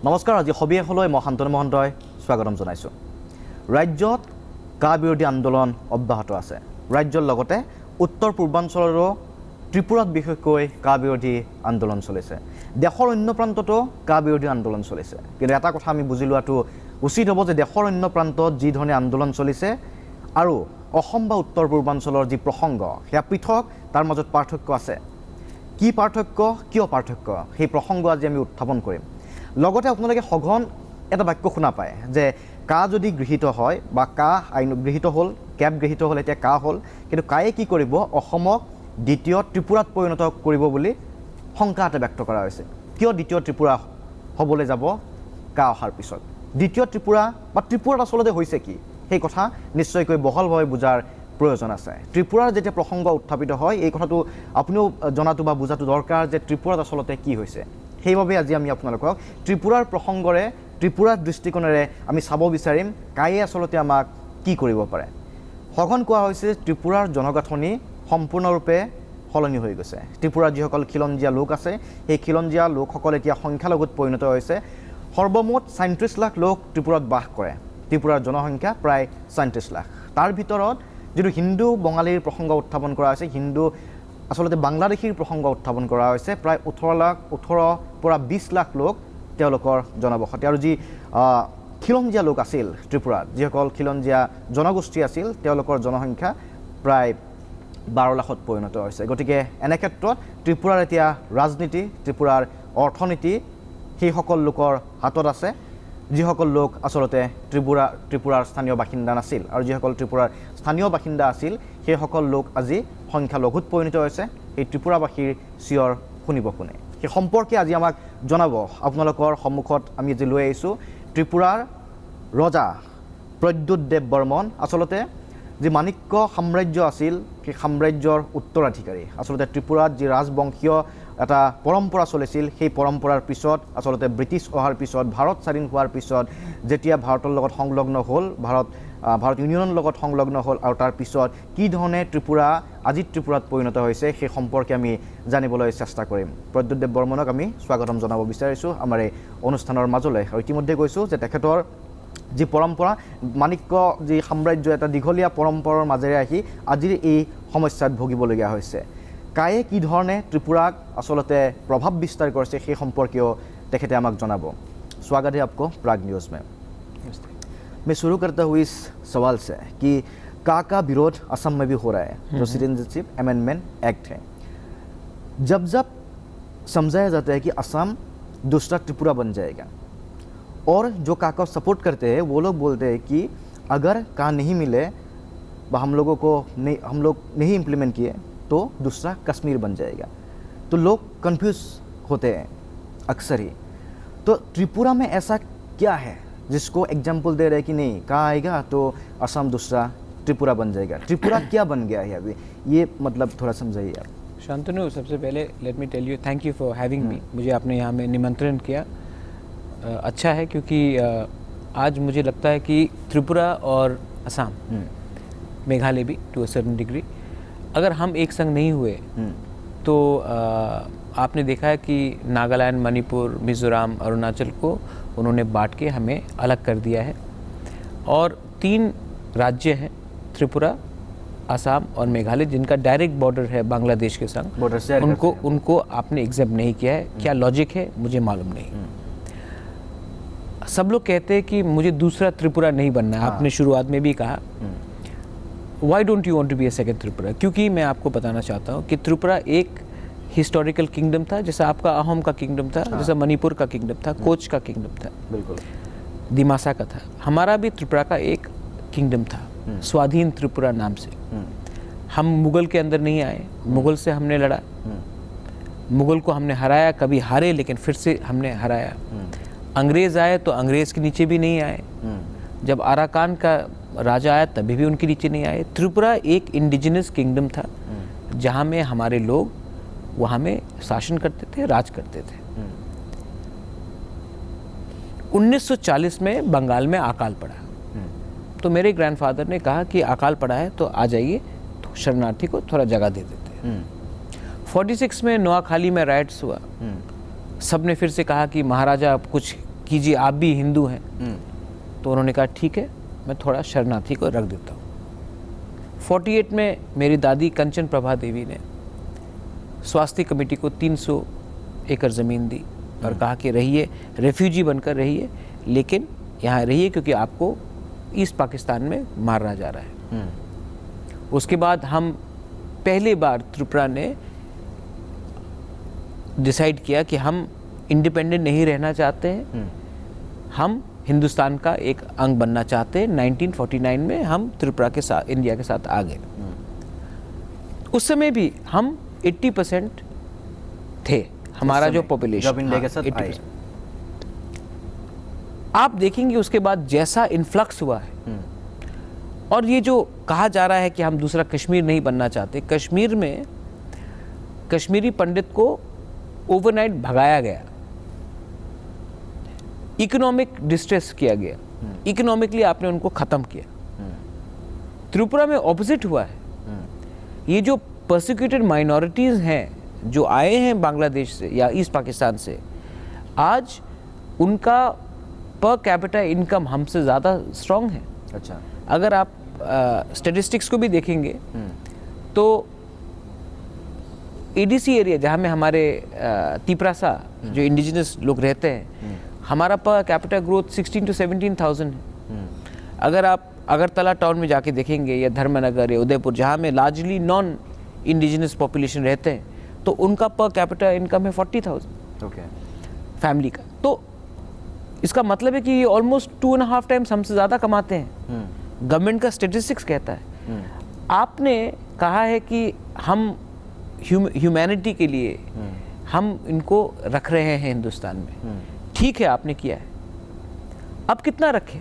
নমস্কাৰ, আজি সবিশেষলৈ মই শান্তনু মহন্তই স্বাগতম জনাইছোঁ। ৰাজ্যত কা বিৰোধী আন্দোলন অব্যাহত আছে। ৰাজ্যৰ লগতে উত্তৰ পূৰ্বাঞ্চলৰো ত্ৰিপুৰাত বিশেষকৈ কা বিৰোধী আন্দোলন চলিছে। দেশৰ অন্য প্ৰান্ততো কা বিৰোধী আন্দোলন চলিছে। কিন্তু এটা কথা আমি বুজি লোৱাটো উচিত হ'ব যে দেশৰ অন্য প্ৰান্তত যি ধৰণে আন্দোলন চলিছে আৰু অসম বা উত্তৰ পূৰ্বাঞ্চলৰ যি প্ৰসংগ সেয়া পৃথক, তাৰ মাজত পাৰ্থক্য আছে। কি পাৰ্থক্য, কিয় পাৰ্থক্য, সেই প্ৰসংগ আজি আমি উত্থাপন কৰিম। লগতে আপোনালোকে সঘন এটা বাক্য শুনা পায় যে কা যদি গৃহীত হয় বা কা আইন গৃহীত হ'ল, কেব গৃহীত হ'ল, এতিয়া কা হ'ল, কিন্তু কায়ে কি কৰিব, অসমক দ্বিতীয় ত্ৰিপুৰাত পৰিণত কৰিব বুলি শংকা এটা ব্যক্ত কৰা হৈছে। কিয় দ্বিতীয় ত্ৰিপুৰা হ'বলৈ যাব কা অহাৰ পিছত? দ্বিতীয় ত্ৰিপুৰা বা ত্ৰিপুৰাত আচলতে হৈছে কি, সেই কথা নিশ্চয়কৈ বহলভাৱে বুজাৰ প্ৰয়োজন আছে। ত্ৰিপুৰাৰ যেতিয়া প্ৰসংগ উত্থাপিত হয়, এই কথাটো আপুনিও জনাটো বা বুজাটো দৰকাৰ যে ত্ৰিপুৰাত আচলতে কি হৈছে। সেইবাবে আজি আমি আপোনালোকক ত্ৰিপুৰাৰ প্ৰসংগৰে, ত্ৰিপুৰাৰ দৃষ্টিকোণেৰে আমি চাব বিচাৰিম কায়ে আচলতে আমাক কি কৰিব পাৰে। সঘন কোৱা হৈছে ত্ৰিপুৰাৰ জনগাঁথনি সম্পূৰ্ণৰূপে সলনি হৈ গৈছে। ত্ৰিপুৰাৰ যিসকল খিলঞ্জীয়া লোক আছে, সেই খিলঞ্জীয়া লোকসকল এতিয়া সংখ্যালঘুত পৰিণত হৈছে। সৰ্বমুঠ ৩৭ লাখ লোক ত্ৰিপুৰাত বাস কৰে। ত্ৰিপুৰাৰ জনসংখ্যা প্ৰায় ৩৭ লাখ। তাৰ ভিতৰত যিটো হিন্দু বঙালীৰ প্ৰসংগ উত্থাপন কৰা হৈছে, হিন্দু আচলতে বাংলাদেশীৰ প্ৰসংগ উত্থাপন কৰা হৈছে, প্ৰায় ১৮ পৰা ২০ লাখ লোক তেওঁলোকৰ জনবসতি। আৰু যি খিলঞ্জীয়া লোক আছিল ত্ৰিপুৰাত, যিসকল খিলঞ্জীয়া জনগোষ্ঠী আছিল, তেওঁলোকৰ জনসংখ্যা প্ৰায় ১২ লাখত পৰিণত হৈছে। গতিকে এনে ক্ষেত্ৰত ত্ৰিপুৰাৰ এতিয়া ৰাজনীতি, ত্ৰিপুৰাৰ অৰ্থনীতি সেইসকল লোকৰ হাতত আছে, যিসকল লোক আচলতে ত্ৰিপুৰাৰ স্থানীয় বাসিন্দা নাছিল। আৰু যিসকল ত্ৰিপুৰাৰ স্থানীয় বাসিন্দা আছিল, সেইসকল লোক আজি সংখ্যালঘুত পৰিণত হৈছে। এই ত্ৰিপুৰাবাসীৰ চিঞৰ শুনিব কোনে, সেই সম্পৰ্কে আজি আমাক জনাব আপোনালোকৰ সন্মুখত আমি আজি লৈ আহিছোঁ ত্ৰিপুৰাৰ ৰজা প্ৰদ্যুৎ দেৱ বৰ্মন। আচলতে যি মাণিক্য সাম্ৰাজ্য আছিল, সেই সাম্ৰাজ্যৰ উত্তৰাধিকাৰী। আচলতে ত্ৰিপুৰাত যি ৰাজবংশীয় এটা পৰম্পৰা চলিছিল, সেই পৰম্পৰাৰ পিছত আচলতে ব্ৰিটিছ অহাৰ পিছত, ভাৰত স্বাধীন হোৱাৰ পিছত যেতিয়া ভাৰতৰ লগত সংলগ্ন হ'ল, ভাৰত ইউনিয়নৰ লগত সংলগ্ন হ'ল, আৰু তাৰ পিছত কি ধৰণে ত্ৰিপুৰা আজি ত্ৰিপুৰাত পৰিণত হৈছে সেই সম্পৰ্কে আমি জানিবলৈ চেষ্টা কৰিম। প্ৰদ্যুৎ দেৱ বৰ্মনক আমি স্বাগতম জনাব বিচাৰিছোঁ আমাৰ এই অনুষ্ঠানৰ মাজলৈ। আৰু ইতিমধ্যে কৈছোঁ যে তেখেতৰ যি পৰম্পৰা, মাণিক্য যি সাম্ৰাজ্য, এটা দীঘলীয়া পৰম্পৰাৰ মাজেৰে আহি আজিৰ এই সমস্যাত ভুগিবলগীয়া হৈছে। কায়ে কি ধৰণে ত্ৰিপুৰাক আচলতে প্ৰভাৱ বিস্তাৰ কৰিছে সেই সম্পৰ্কেও তেখেতে আমাক জনাব। स्वागत है आपको प्राग न्यूज़ में। मैं शुरू करता हूँ इस सवाल से कि का विरोध असम में भी हो रहा है, जो सिटीजनशिप अमेंडमेंट एक्ट है। जब जब समझाया जाता है कि असम दूसरा त्रिपुरा बन जाएगा, और जो का सपोर्ट करते हैं वो लोग बोलते हैं कि अगर का नहीं मिले, हम लोग नहीं इम्प्लीमेंट किए तो दूसरा कश्मीर बन जाएगा। तो लोग कंफ्यूज होते हैं अक्सर ही। तो त्रिपुरा में ऐसा क्या है जिसको एग्जाम्पल दे रहे हैं कि नहीं कहाँ आएगा तो असम दूसरा त्रिपुरा बन जाएगा? त्रिपुरा क्या बन गया है अभी, ये मतलब थोड़ा समझाइए आप। शांतनु, सबसे पहले let me tell you thank you for having me. मुझे आपने यहाँ में निमंत्रण किया, अच्छा है, क्योंकि आज मुझे लगता है कि त्रिपुरा और असम, मेघालय भी टू अ सर्टेन डिग्री, अगर हम एक संग नहीं हुए तो आपने देखा है कि नागालैंड, मणिपुर, मिज़ोरम, अरुणाचल को उन्होंने बांट के हमें अलग कर दिया है। और 3 राज्य हैं, त्रिपुरा, असम और मेघालय, जिनका डायरेक्ट बॉर्डर है बांग्लादेश के संग, उनको आपने एग्जेम्प्ट नहीं किया है। क्या लॉजिक है मुझे मालूम नहीं। सब लोग कहते हैं कि मुझे दूसरा त्रिपुरा नहीं बनना है। आपने शुरुआत में भी कहा why don't you want to be a second Tripura, क्योंकि मैं आपको बताना चाहता हूँ कि त्रिपुरा एक हिस्टोरिकल किंगडम था, जैसा आपका अहोम का किंगडम था, जैसा मणिपुर का किंगडम था, कोच का किंगडम था, बिल्कुल दिमासा का था। हमारा भी त्रिपुरा का एक किंगडम था, स्वाधीन त्रिपुरा नाम से। हम मुगल के अंदर नहीं आए, मुगल से हमने लड़ा, मुगल को हमने हराया, कभी हारे लेकिन फिर से हमने हराया। अंग्रेज़ आए तो अंग्रेज़ के नीचे भी नहीं आए, जब आराकान का राजा आया तभी भी उनके नीचे नहीं आए। त्रिपुरा एक इंडिजिनस किंगडम था, जहाँ में हमारे लोग वहाँ में शासन करते थे, राज करते थे। 1940 में बंगाल में अकाल पड़ा, तो मेरे ग्रैंडफादर ने कहा कि अकाल पड़ा है तो आ जाइए, तो शरणार्थी को थोड़ा जगह दे देते हैं। 46 में नोआखाली में राइट्स हुआ, सब ने फिर से कहा कि महाराजा कुछ कीजिए, आप भी हिंदू हैं। तो उन्होंने कहा ठीक है, मैं थोड़ा शरणार्थी को रख देता हूँ। 48 में मेरी दादी कंचन प्रभा देवी ने स्वास्थ्य कमेटी को 300 एकड़ ज़मीन दी और कहा कि रहिए, रेफ्यूजी बनकर रहिए, लेकिन यहाँ रहिए क्योंकि आपको ईस्ट पाकिस्तान में मारा जा रहा है। उसके बाद हम पहली बार त्रिपुरा ने डिसाइड किया कि हम इंडिपेंडेंट नहीं रहना चाहते हैं, हम हिंदुस्तान का एक अंग बनना चाहते हैं। 1949 में हम त्रिपुरा के साथ, इंडिया के साथ आ गए। उस समय भी हम 80% थे, हमारा जो पॉपुलेशन, जब इंडिया के साथ आए। आप देखेंगे उसके बाद जैसा इन्फ्लक्स हुआ है, और ये जो कहा जा रहा है कि हम दूसरा कश्मीर नहीं बनना चाहते, कश्मीर में कश्मीरी पंडित को ओवरनाइट भगाया गया, इकोनॉमिक डिस्ट्रेस किया गया, इकोनॉमिकली आपने उनको ख़त्म किया। त्रिपुरा में ऑपोजिट हुआ है। ये जो परसिक्यूटेड माइनॉरिटीज़ हैं जो आए हैं बांग्लादेश से या ईस्ट पाकिस्तान से, आज उनका पर कैपिटा इनकम हमसे ज़्यादा स्ट्रॉन्ग है। अच्छा, अगर आप स्टेटिस्टिक्स को भी देखेंगे तो एडीसी एरिया जहाँ में हमारे तिपरासा जो इंडिजिनस लोग रहते हैं, हमारा पर कैपिटा ग्रोथ 16 to 17,000 है। अगर आप अगरतला टाउन में जाके देखेंगे या धर्मनगर या उदयपुर जहाँ में लार्जली नॉन इंडिजिनस पॉपुलेशन रहते हैं, तो उनका पर कैपिटा इनकम है 40,000 ओके, फैमिली का। तो इसका मतलब है कि ये ऑलमोस्ट 2.5 टाइम्स हमसे ज़्यादा कमाते हैं। गवर्नमेंट का स्टेटिस्टिक्स कहता है। आपने कहा है कि हम ह्यूमैनिटी के लिए हम इनको रख रहे हैं हिंदुस्तान में, ठीक है, आपने किया है। अब कितना रखें?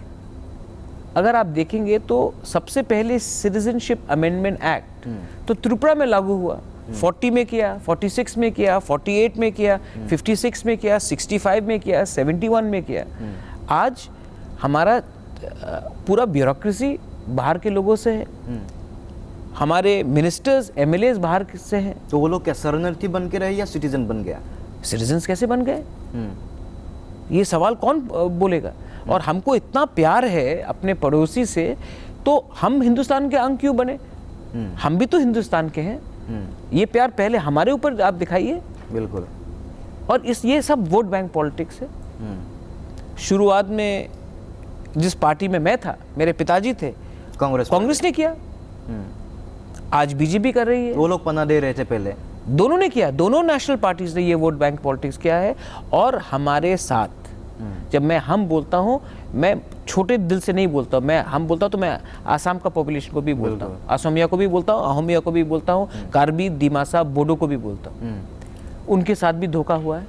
अगर आप देखेंगे तो सबसे पहले सिटीजनशिप अमेंडमेंट एक्ट तो त्रिपुरा में लागू हुआ, 40 में किया, 46 में किया, 48 में किया, 56 में किया, 65 में किया, 71 में किया। आज हमारा पूरा ब्यूरोक्रेसी बाहर के लोगों से है, हमारे मिनिस्टर्स एमएलएस बाहर से हैं। तो वो लोग क्या शरणार्थी बन के रहे या सिटीजन बन गया? सिटीजन्स कैसे बन गए, ये सवाल कौन बोलेगा? और हमको इतना प्यार है अपने पड़ोसी से, तो हम हिंदुस्तान के अंग क्यों बने? हम भी तो हिंदुस्तान के हैं। ये प्यार पहले हमारे ऊपर आप दिखाइए। बिल्कुल। और ये सब वोट बैंक पॉलिटिक्स है। शुरुआत में जिस पार्टी में मैं था, मेरे पिताजी थे, कांग्रेस ने किया, आज बीजेपी कर रही है। वो लोग पनाह दे रहे थे पहले, दोनों ने किया, दोनों नेशनल पार्टीज ने ये वोट बैंक पॉलिटिक्स किया है। और हमारे साथ, जब मैं हम बोलता हूँ, मैं छोटे दिल से नहीं बोलता, मैं हम बोलता हूँ तो मैं आसाम का पॉपुलेशन को भी बोलता हूँ, असमिया को भी बोलता हूँ, अहोमिया को भी बोलता हूँ, कार्बी, दिमासा, बोडो को भी बोलता हूँ। उनके साथ भी धोखा हुआ है,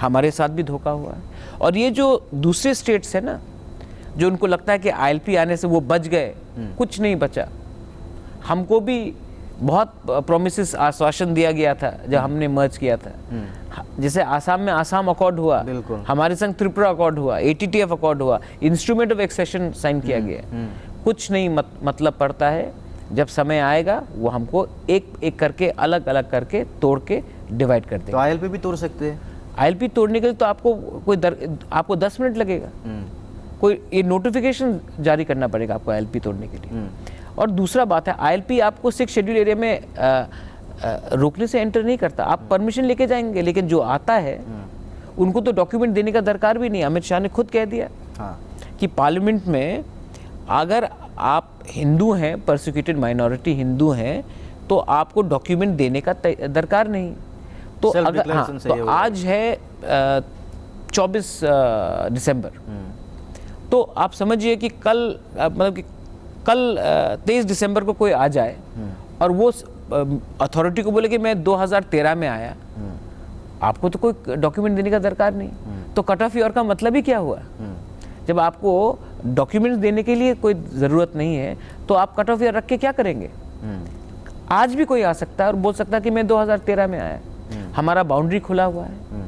हमारे साथ भी धोखा हुआ है। और ये जो दूसरे स्टेट्स है ना, जो उनको लगता है कि आईएलपी आने से वो बच गए, कुछ नहीं बचा। हमको भी बहुत प्रोमिसेस, आश्वासन दिया गया था जब हमने मर्ज किया था। जैसे आसाम में आसाम अकॉर्ड हुआ, हमारे संग त्रिपुरा अकॉर्ड हुआ, एटीटीएफ अकॉर्ड हुआ, इंस्ट्रूमेंट ऑफ एक्सेशन साइन किया गया। कुछ नहीं मतलब पड़ता है। जब समय आएगा वो हमको एक एक करके, अलग अलग करके, तोड़ के डिवाइड कर देगा। तो आईएलपी भी तोड़ सकते हैं? आईएलपी तोड़ने के लिए तो आपको आपको 10 मिनट लगेगा। कोई ये नोटिफिकेशन जारी करना पड़ेगा आपको आईएलपी तोड़ने के लिए। और दूसरा बात है, आईएलपी आपको 6 शेड्यूल एरिया में रोकने से एंटर नहीं करता। आप परमिशन लेके जाएंगे, लेकिन जो आता है उनको तो डॉक्यूमेंट देने का दरकार भी नहीं। अमित शाह ने खुद कह दिया कि पार्लियामेंट में अगर आप हिंदू हैं, परसिक्यूटेड माइनॉरिटी हिंदू हैं, तो आपको डॉक्यूमेंट देने का दरकार नहीं। तो अगर तो आज है 24 दिसंबर, तो आप समझिए कि कल, मतलब कि कल 23 दिसंबर को कोई आ जाए और वो अथॉरिटी को बोले कि मैं 2013 में आया, आपको तो कोई डॉक्यूमेंट देने का दरकार नहीं। तो कट ऑफ ईयर का मतलब ही क्या हुआ? जब आपको डॉक्यूमेंट्स देने के लिए कोई ज़रूरत नहीं है, तो आप कट ऑफ ईयर रख के क्या करेंगे? आज भी कोई आ सकता है और बोल सकता है कि मैं 2013 में आया। हमारा बाउंड्री खुला हुआ है।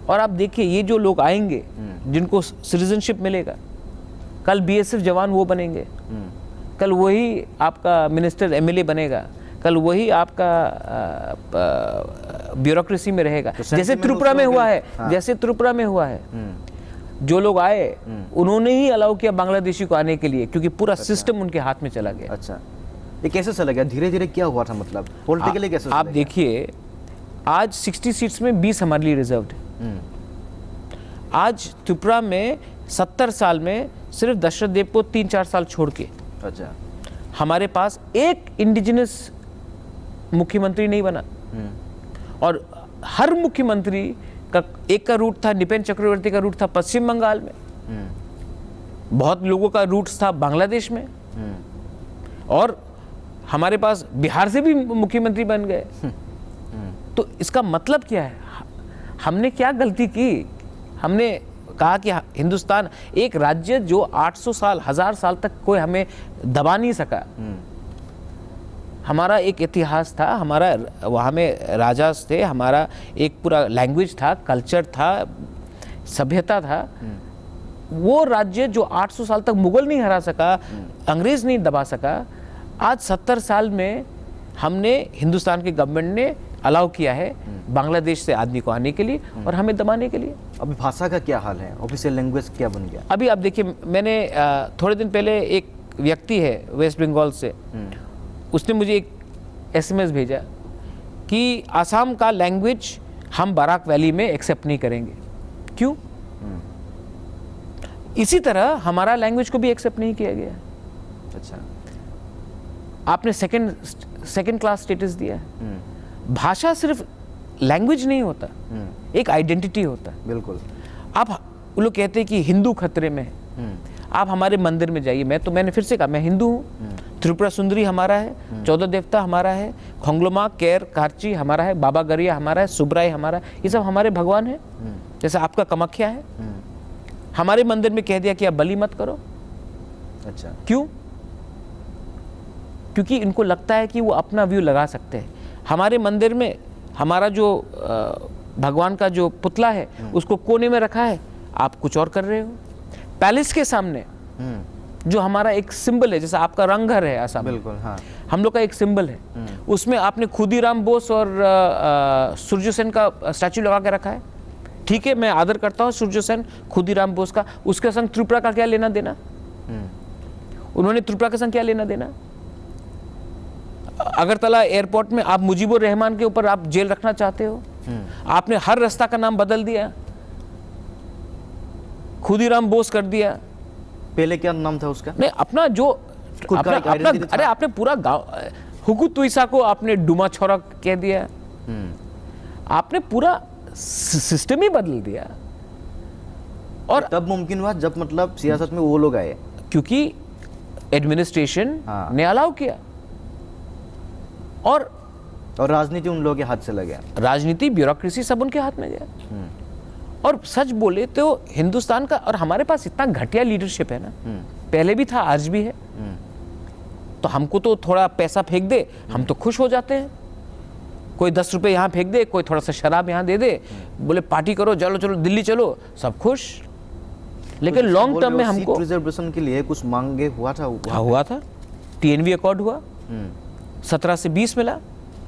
और आप देखिए, ये जो लोग आएंगे जिनको सिटीजनशिप मिलेगा, कल बीएसएफ जवान वो बनेंगे, कल वही आपका मिनिस्टर एमएलए बनेगा, कल वही आपका ब्यूरोक्रेसी में रहेगा। जैसे त्रिपुरा में हुआ है, जैसे त्रिपुरा में हुआ है, जो लोग आए उन्होंने ही अलाउ किया बांग्लादेशी को आने के लिए, क्योंकि पूरा सिस्टम उनके हाथ में चला गया। अच्छा, ये कैसे चला गया? धीरे धीरे क्या हुआ था, मतलब पॉलिटिकली कैसे आप चला गया? देखिए, आज 60 सीट्स में 20 हमारे लिए रिजर्व्ड है। आज त्रिपुरा में 70 साल में सिर्फ दशरथ देव को 3-4 साल छोड़ के अच्छा, हमारे पास एक इंडिजिनस मुख्यमंत्री नहीं बना। और हर मुख्यमंत्री का एक का रूट था, निपेन चक्रवर्ती का रूट था पश्चिम बंगाल में, बहुत लोगों का रूट था बांग्लादेश में, और हमारे पास बिहार से भी मुख्यमंत्री बन गए। तो इसका मतलब क्या है? हमने क्या गलती की? हमने कहा कि हिंदुस्तान एक राज्य जो 800 साल 1000 साल तक कोई हमें दबा नहीं सका। हमारा एक इतिहास था, हमारा वहाँ में राजा थे, हमारा एक पूरा लैंग्वेज था, कल्चर था, सभ्यता था। वो राज्य जो 800 साल तक मुगल नहीं हरा सका, अंग्रेज नहीं दबा सका, आज 70 साल में हमने, हिंदुस्तान के गवर्नमेंट ने अलाउ किया है बांग्लादेश से आदमी को आने के लिए और हमें दबाने के लिए। अभी भाषा का क्या हाल है? ऑफिशियल लैंग्वेज क्या बन गया? अभी आप देखिए, मैंने थोड़े दिन पहले एक व्यक्ति है वेस्ट बंगाल से, उसने मुझे एक SMS भेजा कि आसाम का लैंग्वेज हम बराक वैली में एक्सेप्ट नहीं करेंगे। क्यों? इसी तरह हमारा लैंग्वेज को भी एक्सेप्ट नहीं किया गया। अच्छा, आपने सेकंड क्लास स्टेटस दिया है। भाषा सिर्फ लैंग्वेज नहीं होता, एक आइडेंटिटी होता है। बिल्कुल। आप, वो लोग कहते हैं कि हिंदू खतरे में है। आप हमारे मंदिर में जाइए, मैंने फिर से कहा, मैं हिंदू हूँ। त्रिपुरा सुंदरी हमारा है, 14 देवता हमारा है, खोंगलोमा, केर, कार्ची हमारा है, बाबा गरिया हमारा है, सुब्राई हमारा है, ये सब हमारे भगवान है। जैसे आपका कामाख्या है, हमारे मंदिर में कह दिया कि आप बलि मत करो। अच्छा, क्यों? क्योंकि इनको लगता है कि वो अपना व्यू लगा सकते हैं। हमारे मंदिर में हमारा जो भगवान का जो पुतला है उसको कोने में रखा है, आप कुछ और कर रहे हो। पैलेस के सामने जो हमारा एक सिंबल है, जैसे आपका रंगघर है असम, बिल्कुल, हाँ, हम लोग का एक सिंबल है, उसमें आपने खुदीराम बोस और सूर्य सेन का स्टैचू लगा के रखा है। ठीक है, मैं आदर करता हूँ सूर्य सेन, खुदीराम बोस का, उसके संग त्रिपुरा का क्या लेना देना? उन्होंने त्रिपुरा के संग क्या लेना देना? अगरतला एयरपोर्ट में आप मुजीबुर रहमान के ऊपर आप जेल रखना चाहते हो। आपने हर रास्ता का नाम बदल दिया, खुदीराम बोस कर दिया। पहले क्या नाम था उसका? नहीं, अपना जो अरे आपने पूरा गांव हुकू तुइसा को आपने डुमा छोरा कह दिया। आपने पूरा सिस्टम ही बदल दिया। और तब मुमकिन हुआ जब मतलब सियासत में वो लोग आए, क्योंकि एडमिनिस्ट्रेशन ने अलाउ किया। और राजनीति उन लोगों के हाथ से लग गया। राजनीति, ब्यूरोक्रेसी सब उनके हाथ में गया। और सच बोले तो हिंदुस्तान का, और हमारे पास इतना घटिया लीडरशिप है ना, पहले भी था, आज भी है। तो हमको तो थोड़ा पैसा फेंक दे, हम तो खुश हो जाते हैं। कोई 10 रुपए यहाँ फेंक दे, कोई थोड़ा सा शराब यहाँ दे दे, बोले पार्टी करो, चलो चलो दिल्ली चलो, सब खुश। लेकिन लॉन्ग टर्म में हमको रिजर्वेशन के लिए कुछ मांगे हुआ था। हुआ था, TNV अकॉर्ड हुआ, 17 से 20 मिला।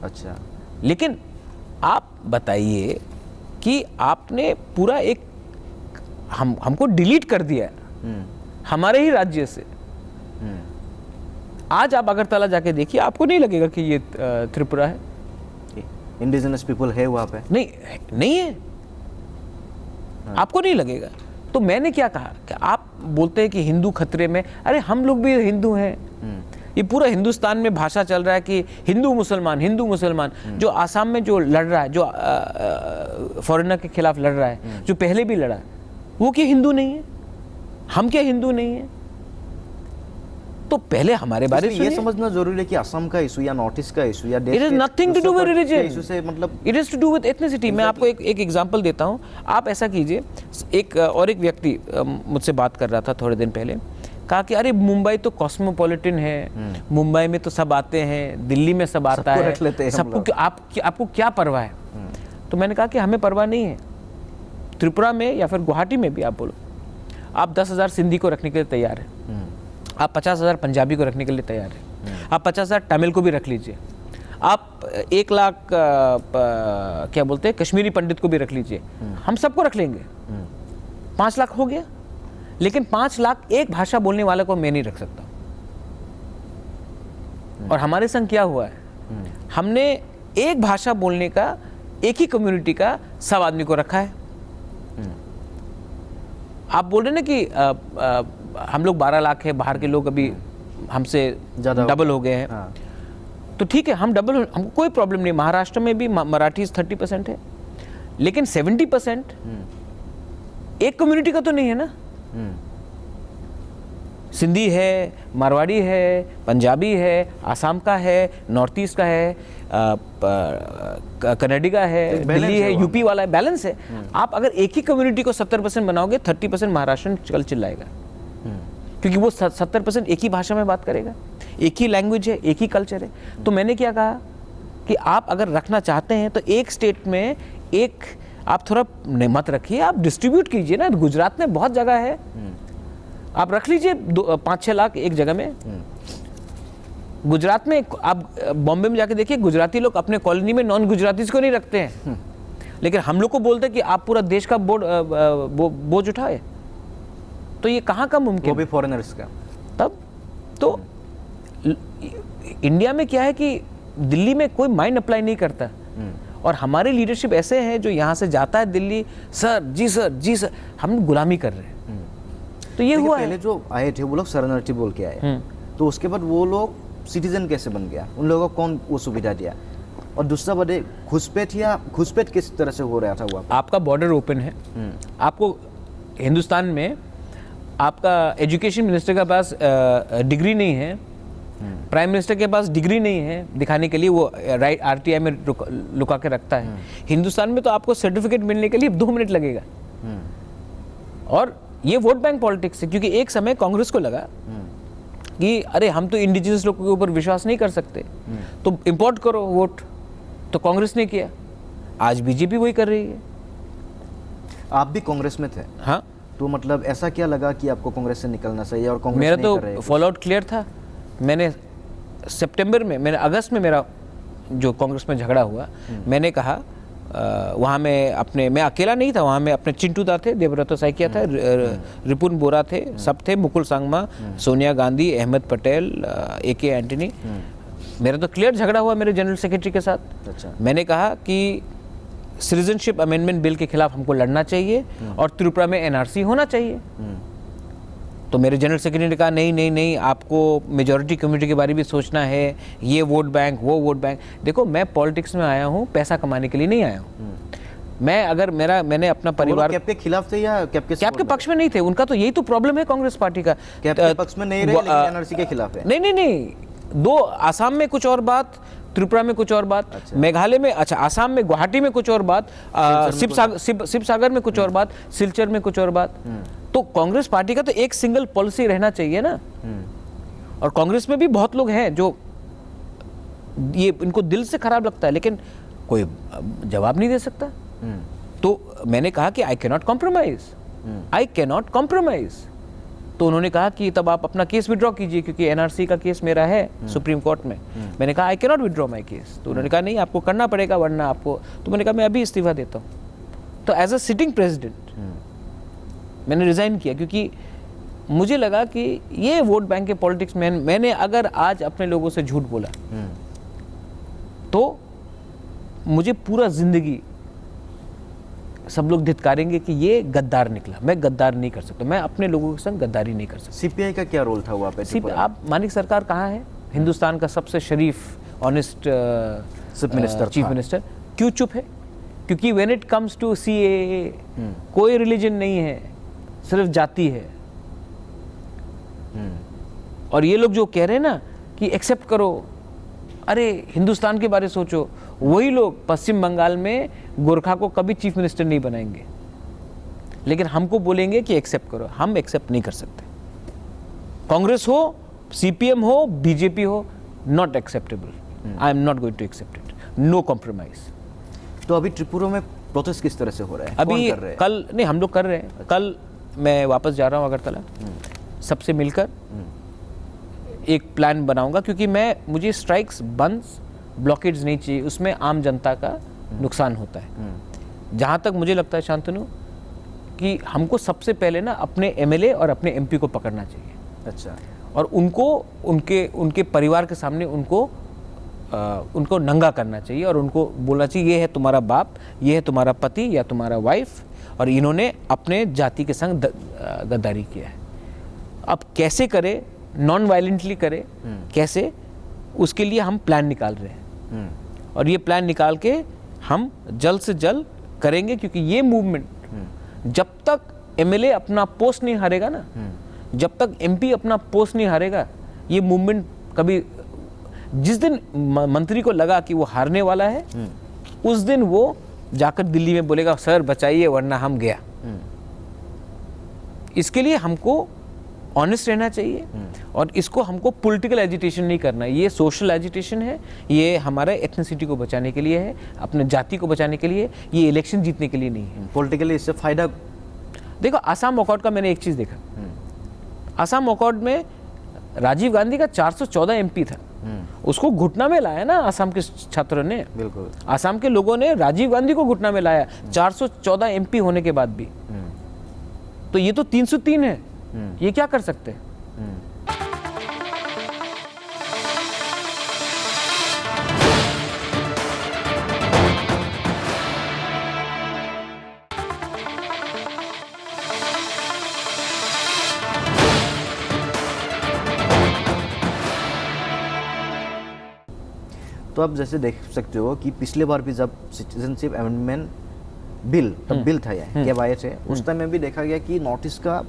अच्छा, लेकिन आप बताइए कि आपने पूरा एक हमको डिलीट कर दिया हमारे ही राज्य से। आज आप अगरतला जाके देखिए, आपको नहीं लगेगा कि ये त्रिपुरा है। इंडिजिनस पीपल है वहाँ पे? नहीं है, आपको नहीं लगेगा। तो मैंने क्या कहा कि आप बोलते हैं कि हिंदू खतरे में, अरे हम लोग भी हिंदू हैं। ये पूरा हिंदुस्तान में भाषा चल रहा है कि हिंदू मुसलमान। जो आसाम में जो लड़ रहा है, जो फॉरेनर के खिलाफ लड़ रहा है, जो पहले भी लड़ा, वो क्या हिंदू नहीं है? हम क्या हिंदू नहीं है? तो पहले हमारे बारे में ये समझना जरूरी है कि असम का इशू या नॉर्थ ईस्ट का इशू या it is nothing to do with religion issue से, मतलब it is to do with ethnicity. मैं आपको एक एग्जांपल देता हूँ। आप ऐसा कीजिए, एक व्यक्ति मुझसे बात कर रहा था थोड़े दिन पहले, कहा कि अरे मुंबई तो कॉस्मोपॉलिटन है, मुंबई में तो सब आते हैं, दिल्ली में सब आता है, सबको आपको क्या परवाह है? तो मैंने कहा कि हमें परवाह नहीं है। त्रिपुरा में या फिर गुवाहाटी में भी आप बोलो, आप 10,000 सिंधी को रखने के लिए तैयार है, आप 50,000 पंजाबी को रखने के लिए तैयार है, आप 50,000 तमिल को भी रख लीजिए, आप 1 लाख क्या बोलते हैं कश्मीरी पंडित को भी रख लीजिए, हम सबको रख लेंगे। 5 लाख हो गया, लेकिन 5 लाख एक भाषा बोलने वाले को मैं नहीं रख सकता। और हमारे संग क्या हुआ है, हमने एक भाषा बोलने का, एक ही कम्युनिटी का 100 आदमी को रखा है। आप बोल रहे ना कि हम लोग 12 लाख है, बाहर के लोग अभी हमसे डबल हो गए हैं। हाँ। तो ठीक है, हम डबल, हमको कोई प्रॉब्लम नहीं। महाराष्ट्र में भी मराठी 30% है, लेकिन 70% एक कम्युनिटी का तो नहीं है ना। सिंधी है, मारवाड़ी है, पंजाबी है, आसाम का है, नॉर्थ ईस्ट का है, कन्नडी का है, दिल्ली है, यूपी वाला है, बैलेंस है। आप अगर एक ही कम्युनिटी को 70% बनाओगे, 30% महाराष्ट्र कल चिल्लाएगा, क्योंकि वो 70% एक ही भाषा में बात करेगा, एक ही लैंग्वेज है, एक ही कल्चर है। तो मैंने क्या कहा कि आप अगर रखना चाहते हैं तो एक स्टेट में एक आप थोड़ा मत रखिए, आप डिस्ट्रीब्यूट कीजिए ना। गुजरात में बहुत जगह है, आप रख लीजिए 5-6 लाख एक जगह में। गुजरात में आप बॉम्बे में जाके देखिए, गुजराती लोग अपने कॉलोनी में नॉन गुजरातीज को नहीं रखते हैं, लेकिन हम लोग को बोलते हैं कि आप पूरा देश का बोझ उठाए। तो ये कहाँ का मुमकिन, वो भी फॉरेनर्स का। तब तो इंडिया में क्या है कि दिल्ली में कोई माइंड अप्लाई नहीं करता, और हमारे लीडरशिप ऐसे हैं जो यहाँ से जाता है दिल्ली, सर जी सर जी सर, हम गुलामी कर रहे हैं। तो ये हुआ पहले जो आए थे वो लोग शरणार्थी बोल के आए, तो उसके बाद वो लोग सिटीजन कैसे बन गया, उन लोगों को कौन वो सुविधा दिया? और दूसरा बड़े घुसपैठ किस तरह से हो रहा था हुआ? आपका बॉर्डर ओपन है, आपको हिंदुस्तान में आपका एजुकेशन मिनिस्टर के पास डिग्री नहीं है, प्राइम मिनिस्टर के पास डिग्री नहीं है दिखाने के लिए, वो राइट RTI में लुका के रखता है। हिंदुस्तान में तो आपको सर्टिफिकेट मिलने के लिए 2 मिनट लगेगा। और ये वोट बैंक पॉलिटिक्स है, क्योंकि एक समय कांग्रेस को लगा कि अरे हम तो इंडिजिनस लोगों के ऊपर विश्वास नहीं कर सकते, तो इंपोर्ट करो वोट, तो कांग्रेस ने किया। आज बीजेपी वही कर रही है। आप भी कांग्रेस में थे? हाँ। तो मतलब ऐसा क्या लगा कि आपको कांग्रेस से निकलना चाहिए और कांग्रेस मेरा नहीं कर रहे? तो फॉल आउट क्लियर था। मैंने सितंबर में, मैंने अगस्त में मेरा जो कांग्रेस में झगड़ा हुआ, मैंने कहा वहाँ मैं अकेला नहीं था, वहाँ में अपने चिंटू दा थे, देवव्रत साइकिया था, रिपुन बोरा थे, सब थे, मुकुल सांगमा, सोनिया गांधी, अहमद पटेल, AK एंटनी। मेरा तो क्लियर झगड़ा हुआ मेरे जनरल सेक्रेटरी के साथ। अच्छा। मैंने कहा कि सिटीजनशिप अमेंडमेंट बिल के खिलाफ हमको लड़ना चाहिए और त्रिपुरा में NRC होना चाहिए। तो मेरे जनरल सेक्रेटरी ने कहा नहीं नहीं नहीं, आपको मेजॉरिटी कम्युनिटी के बारे में भी सोचना है, ये वोट बैंक, वो वोट बैंक। देखो, मैं पॉलिटिक्स में आया हूँ पैसा कमाने के लिए नहीं आया हूँ। मैंने अपना परिवार कैप के खिलाफ थे या कैप के पक्ष में नहीं थे? उनका तो यही तो प्रॉब्लम है कांग्रेस पार्टी का। कैप के पक्ष में नहीं रहे, लेकिन NRC के खिलाफ है। नहीं, 2 आसाम में कुछ और बात, त्रिपुरा में कुछ और बात, अच्छा। मेघालय में, अच्छा आसाम में गुवाहाटी में कुछ और बात, शिवसागर में कुछ और बात, सिलचर में कुछ और बात। तो कांग्रेस पार्टी का तो एक सिंगल पॉलिसी रहना चाहिए ना। और कांग्रेस में भी बहुत लोग हैं जो ये इनको दिल से खराब लगता है, लेकिन कोई जवाब नहीं दे सकता। तो मैंने कहा कि आई कैनॉट कॉम्प्रोमाइज। तो उन्होंने कहा कि तब आप अपना केस विड्रॉ कीजिए, क्योंकि NRC का केस मेरा है सुप्रीम कोर्ट में। मैंने कहा I cannot withdraw my case. तो उन्होंने कहा नहीं, आपको करना पड़ेगा वरना आपको। तो मैंने कहा मैं अभी इस्तीफा देता हूँ। तो एज अ सिटिंग प्रेसिडेंट मैंने रिजाइन किया, क्योंकि मुझे लगा कि ये वोट बैंक के पॉलिटिक्स में मैंने अगर आज अपने लोगों से झूठ बोला तो मुझे पूरा जिंदगी सब लोग धिक्कारेंगे कि ये गद्दार निकला। मैं गद्दार नहीं कर सकता, मैं अपने लोगों के संग गद्दारी नहीं कर सकता। CPI का क्या रोल था वहाँ पे? आप मानिक सरकार कहाँ है? हिंदुस्तान का सबसे शरीफ ऑनेस्ट चीफ मिनिस्टर क्यों चुप है? क्योंकि when it comes to CAA कोई रिलीजन नहीं है, सिर्फ जाति है। और ये लोग जो कह रहे हैं ना कि एक्सेप्ट करो, अरे हिंदुस्तान के बारे सोचो, वही लोग पश्चिम बंगाल में गोरखा को कभी चीफ मिनिस्टर नहीं बनाएंगे, लेकिन हमको बोलेंगे कि एक्सेप्ट करो। हम एक्सेप्ट नहीं कर सकते। कांग्रेस हो, CPM हो, BJP हो, not acceptable. I am not going to accept it. No compromise. तो अभी त्रिपुरा में प्रोटेस्ट किस तरह से हो रहा है? अभी कर रहे हैं? कल नहीं, हम लोग कर रहे हैं। अच्छा। कल मैं वापस जा रहा हूँ अगरतला, सबसे मिलकर एक प्लान बनाऊंगा, क्योंकि मुझे स्ट्राइक्स, बंद्स, ब्लॉकेड्स नहीं चाहिए, उसमें आम जनता का नुकसान होता है। जहाँ तक मुझे लगता है शांतनु कि हमको सबसे पहले ना अपने एमएलए और अपने एमपी को पकड़ना चाहिए। अच्छा। और उनको उनके परिवार के सामने उनको नंगा करना चाहिए और उनको बोलना चाहिए ये है तुम्हारा बाप, ये है तुम्हारा पति या तुम्हारा वाइफ, और इन्होंने अपने जाति के संग गद्दारी किया है। अब कैसे करे, नॉन वायलेंटली करे, कैसे, उसके लिए हम प्लान निकाल रहे हैं और ये प्लान निकाल के हम जल्द से जल्द करेंगे, क्योंकि ये मूवमेंट जब तक एमएलए अपना पोस्ट नहीं हारेगा ना, जब तक एमपी अपना पोस्ट नहीं हारेगा, ये मूवमेंट कभी, जिस दिन मंत्री को लगा कि वो हारने वाला है, उस दिन वो जाकर दिल्ली में बोलेगा सर बचाइए वरना हम गया। इसके लिए हमको ऑनेस्ट रहना चाहिए और इसको हमको पॉलिटिकल एजिटेशन नहीं करना है, ये सोशल एजिटेशन है, ये हमारे एथनिसिटी को बचाने के लिए है, अपने जाति को बचाने के लिए, ये इलेक्शन जीतने के लिए नहीं है। पॉलिटिकली इससे फायदा, देखो आसाम अकॉर्ड का मैंने एक चीज़ देखा, आसाम अकॉर्ड में राजीव गांधी का 414 एमपी था, उसको घुटना में लाया ना आसाम के छात्रों ने, बिल्कुल आसाम के लोगों ने राजीव गांधी को घुटना में लाया 414 एमपी होने के बाद भी। तो ये तो 303 है, ये क्या कर सकते हैं? तो आप जैसे देख सकते हो कि पिछले बार भी जब सिटीजनशिप अमेंडमेंट बिल तब बिल था ये जब आए थे, उस टाइम में भी देखा गया कि नॉर्थ ईस्ट का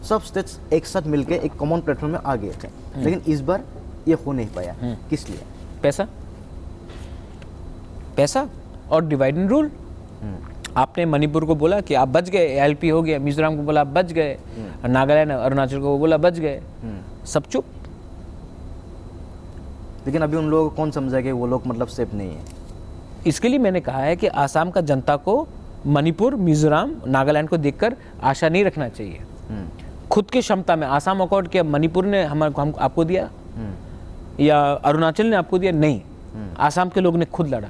सब स्टेट्स एक साथ मिलके एक कॉमन प्लेटफॉर्म में आ गए थे, लेकिन इस बार ये हो नहीं पाया। किस लिए? पैसा और डिवाइड एंड रूल। आपने मणिपुर को बोला कि आप बच गए, एलपी हो गया, मिजोरम को बोला आप बच गए, नागालैंड अरुणाचल को बोला बच गए, सब चुप। लेकिन अभी उन लोगों को कौन समझा कि वो लोग मतलब सेफ नहीं है। इसके लिए मैंने कहा है कि आसाम का जनता को मणिपुर, मिजोरम, नागालैंड को देखकर आशा नहीं रखना चाहिए। खुद की क्षमता में आसाम अकॉर्ड क्या मणिपुर ने हम आपको दिया या अरुणाचल ने आपको दिया? नहीं, आसाम के लोग ने खुद लड़ा।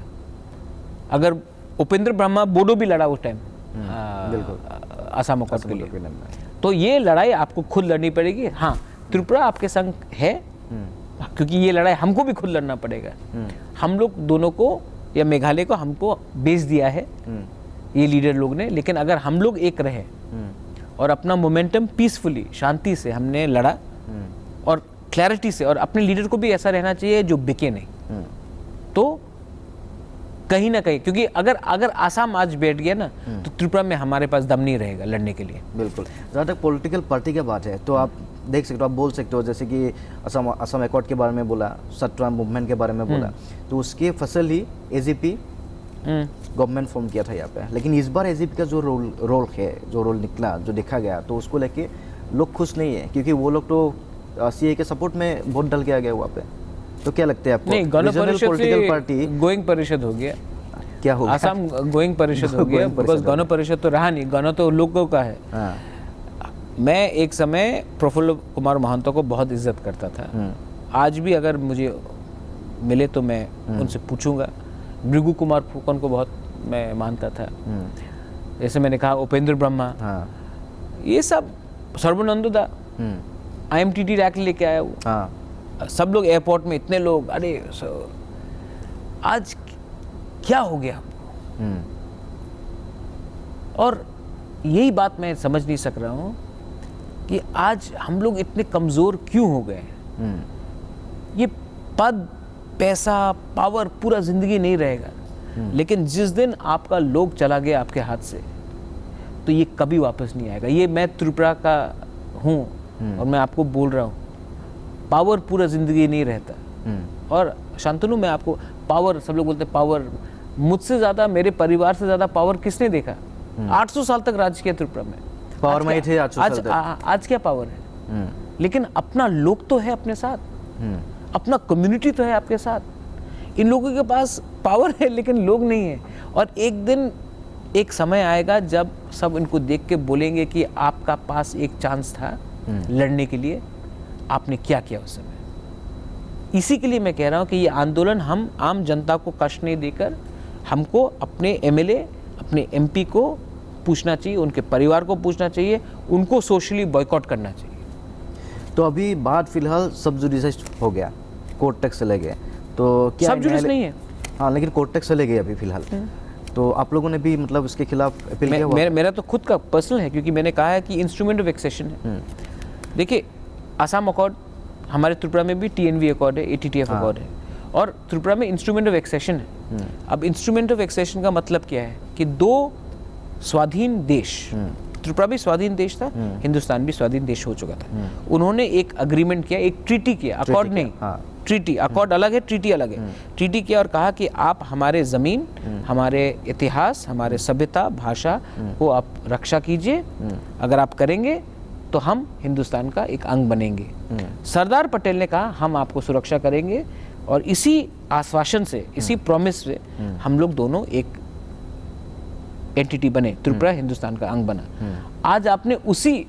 अगर उपेंद्र ब्रह्मा बोडो भी लड़ा उस टाइम आसाम अकॉर्ड के लिए, तो ये लड़ाई आपको खुद लड़नी पड़ेगी। हाँ, त्रिपुरा आपके संग है, क्योंकि ये लड़ाई हमको भी खुद लड़ना पड़ेगा। हम लोग दोनों को या मेघालय को हमको बेच दिया है ये लीडर लोग ने, लेकिन अगर हम लोग एक रहे और अपना मोमेंटम पीसफुली, शांति से हमने लड़ा और क्लैरिटी से, और अपने लीडर को भी ऐसा रहना चाहिए जो बिके नहीं, तो कहीं ना कहीं, क्योंकि अगर आसाम आज बैठ गया ना, तो त्रिपुरा में हमारे पास दम नहीं रहेगा लड़ने के लिए। बिल्कुल। जहाँ तक पॉलिटिकल पार्टी की बात है, तो आप देख सकते हो, आप बोल सकते हो, जैसे कि असम अकॉर्ड के बारे में बोला, सत्रा मूवमेंट के बारे में बोला, तो उसके फसल ही एजीपी गवर्नमेंट फॉर्म किया था यहाँ पे। लेकिन इस बार एजीपी का जो रोल है, जो रोल निकला, जो देखा गया, तो उसको लेके लोग खुश नहीं है, क्योंकि वो लोग तो सीए के सपोर्ट में वोट डाल के आ गए वहाँ पे। तो क्या लगता है आपको? नहीं, Gana Parishad political party going परिषद हो गया, क्या हो गया? आसाम गोइंग परिषद हो गया, बिकॉज गण परिषद तो रहा नहीं, गण तो लोगों का है। मैं एक समय प्रफुल्ल कुमार महंतो को बहुत इज्जत करता था, आज भी अगर मुझे मिले तो मैं उनसे पूछूंगा। भृगु कुमार फुकन को बहुत मैं मानता था, जैसे मैंने कहा उपेंद्र ब्रह्मा, ये सब, सर्बानंद IMTT रैक लेके आया वो, सब लोग एयरपोर्ट में इतने लोग, अरे आज क्या हो गया हमको? और यही बात मैं समझ नहीं सक रहा हूँ कि आज हम लोग इतने कमज़ोर क्यों हो गए। ये पद, पैसा, पावर पूरा ज़िंदगी नहीं रहेगा, लेकिन जिस दिन आपका लोग चला गया आपके हाथ से, तो ये कभी वापस नहीं आएगा। ये मैं त्रिपुरा का हूँ और मैं आपको बोल रहा हूँ, पावर पूरा ज़िंदगी नहीं रहता। और शांतनु, मैं आपको पावर, सब लोग बोलते पावर, मुझसे ज़्यादा, मेरे परिवार से ज़्यादा पावर किसने देखा? 800 साल तक राज किया त्रिपुरा में, पावर में थे 800 साल तक। आज क्या पावर है? लेकिन अपना लोग तो है अपने साथ, अपना कम्युनिटी तो है आपके साथ। इन लोगों के पास पावर है लेकिन लोग नहीं है, और एक दिन एक समय आएगा जब सब इनको देख के बोलेंगे कि आपका पास एक चांस था लड़ने के लिए, आपने क्या किया उस समय। इसी के लिए मैं कह रहा हूँ कि ये आंदोलन हम आम जनता को कष्ट नहीं देकर, हमको अपने एमएलए, अपने एमपी को पूछना चाहिए, उनके परिवार को पूछना चाहिए, उनको सोशली बॉयकॉट करना चाहिए। तो अभी बात फिलहाल सब जुडिस हो गया, कोर्ट तक चले गए, तो क्या सब जुडिस नहीं है? हाँ, लेकिन कोर्ट तक चले गए अभी फिलहाल। तो आप लोगों ने भी मतलब इसके खिलाफ अपील किया हुआ? मेरा तो खुद का पर्सनल है, क्योंकि मैंने कहा है कि इंस्ट्रूमेंट ऑफ एक्सेशन है। देखिए, आसाम अकॉर्ड, हमारे त्रिपुरा में भी TNV अकॉर्ड है, ATTF अकॉर्ड है, और त्रिपुरा में इंस्ट्रूमेंट ऑफ एक्सेशन है। अब इंस्ट्रूमेंट ऑफ एक्सेशन का मतलब क्या है कि दो स्वाधीन देश, त्रिपुरा भी स्वाधीन देश था, हिंदुस्तान भी स्वाधीन देश हो चुका था, उन्होंने एक अग्रीमेंट किया, एक ट्रीटी किया, अकॉर्ड नहीं, ट्रीटी, अकॉर्ड अलग है, ट्रीटी अलग है। ट्रीटी किया और कहा कि आप हमारे ज़मीन, हमारे इतिहास, हमारे सभ्यता, भाषा को आप रक्षा कीजिए, अगर आप करेंगे तो हम हिंदुस्तान का एक अंग बनेंगे। सरदार पटेल ने कहा हम आपको सुरक्षा करेंगे, और इसी आश्वासन से, इसी प्रॉमिस से हम लोग दोनों एक एंटिटी बने, त्रिपुरा हिंदुस्तान का अंग बना। आज आपने उसी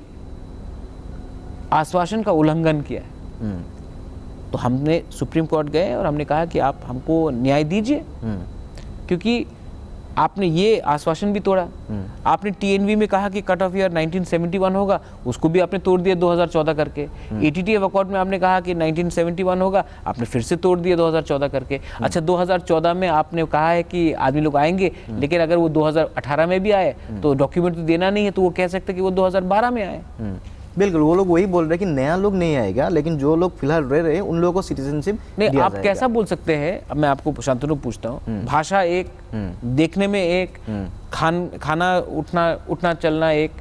आश्वासन का उल्लंघन किया है, तो हमने सुप्रीम कोर्ट गए और हमने कहा कि आप हमको न्याय दीजिए, क्योंकि आपने ये आश्वासन भी तोड़ा। आपने TNV में कहा कि कट ऑफ ईयर 1971 होगा, उसको भी आपने तोड़ दिया 2014 करके। ATTF अकॉर्ड में आपने कहा कि 1971 होगा, आपने फिर से तोड़ दिया 2014 करके। अच्छा, 2014 में आपने कहा है कि आदमी लोग आएंगे, लेकिन अगर वो 2018 में भी आए तो डॉक्यूमेंट तो देना नहीं है, तो वो कह सकते कि वो 2012 में आए। बिल्कुल, वो लोग वही बोल रहे हैं कि नया लोग नहीं आएगा, लेकिन जो लोग फिलहाल रह रहे हैं उन लोगों को सिटीजनशिप नहीं। दिया आप जाएगा। कैसा बोल सकते हैं? अब मैं आपको शांतनु पूछता हूँ, भाषा एक, देखने में एक, खाना उठना चलना एक।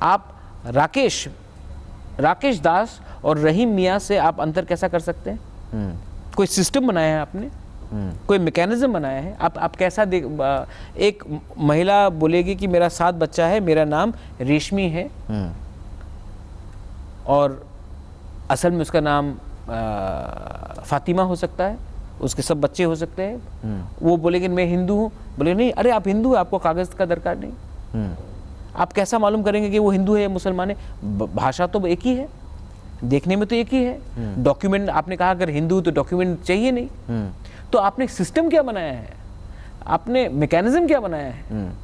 आप राकेश दास और रहीम मियाँ से आप अंतर कैसा कर सकते हैं? कोई सिस्टम बनाया है आपने, कोई मैकेनिज्म बनाया है? आप कैसा एक महिला बोलेगी कि मेरा 7 बच्चा है, मेरा नाम रेशमी है, और असल में उसका नाम फातिमा हो सकता है, उसके सब बच्चे हो सकते हैं। वो बोलेंगे मैं हिंदू हूँ, बोले नहीं, अरे आप हिंदू हैं, आपको कागज का दरकार नहीं। आप कैसा मालूम करेंगे कि वो हिंदू है या मुसलमान है? भाषा तो एक ही है, देखने में तो एक ही है, डॉक्यूमेंट आपने कहा अगर हिंदू तो डॉक्यूमेंट चाहिए नहीं। तो आपने सिस्टम क्या बनाया है, आपने मैकेनिज्म क्या बनाया है?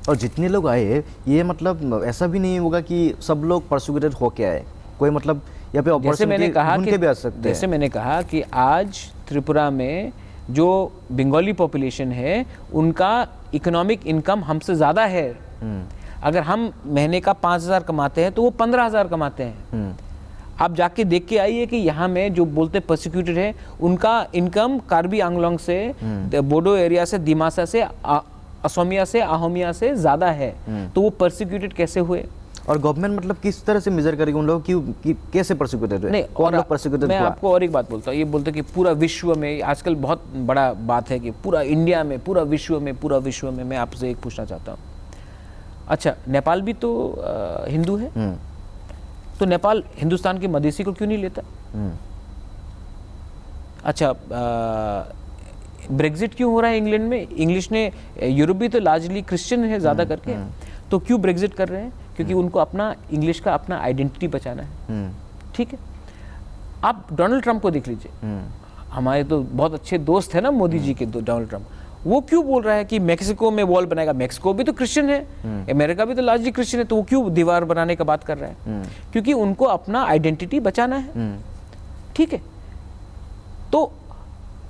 और जितने लोग आए, ये मतलब ऐसा भी नहीं होगा कि सब लोग परसिक्यूटेड होके आए, कोई मतलब यहाँ पे अपॉर्चुनिटी ढूंढ के भी आ सकते हैं। जैसे मैंने कहा कि आज त्रिपुरा में जो बंगाली पॉपुलेशन है, उनका इकोनॉमिक इनकम हमसे ज़्यादा है। अगर हम महीने का 5,000 कमाते हैं तो वो 15,000 कमाते हैं। आप जाके देख के आइए कि यहाँ में जो बोलते परसिक्यूटेड है, उनका इनकम कार्बी आंगलोंग से, बोडो एरिया से, दिमासा से, असमिया से, अहोमिया से ज़्यादा है। तो वो परसिक्यूटेड कैसे हुए? और गवर्नमेंट मतलब किस तरह से मेजर करेगी उन लोगों की कैसे परसिक्यूटेड हुए? नहीं, कौन लोग परसिक्यूटेड हुआ? मैं आपको और एक बात बोलता हूँ, ये बोलते कि पूरा विश्व में, आजकल बहुत बड़ा बात है कि पूरा इंडिया में, पूरा विश्व में, मैं आपसे एक पूछना चाहता हूँ। अच्छा, नेपाल भी तो हिंदू है, तो नेपाल हिंदुस्तान के मधेसी को क्यों नहीं लेता? अच्छा, ब्रेग्जिट क्यों हो रहा है इंग्लैंड में? इंग्लिश ने, यूरोप भी तो लार्जली क्रिश्चियन है ज़्यादा करके, तो क्यों ब्रेग्जिट कर रहे हैं? क्योंकि उनको अपना इंग्लिश का अपना आइडेंटिटी बचाना है। ठीक है, आप डोनाल्ड ट्रंप को देख लीजिए, हमारे तो बहुत अच्छे दोस्त है ना मोदी जी के, डोनाल्ड ट्रंप। वो क्यों बोल रहा है कि मेक्सिको में वॉल बनाएगा? मेक्सिको भी तो क्रिश्चियन है, अमेरिका भी तो लार्जली क्रिश्चियन है, तो वो क्यों दीवार बनाने का बात कर रहा है? क्योंकि उनको अपना आइडेंटिटी बचाना है। ठीक है, तो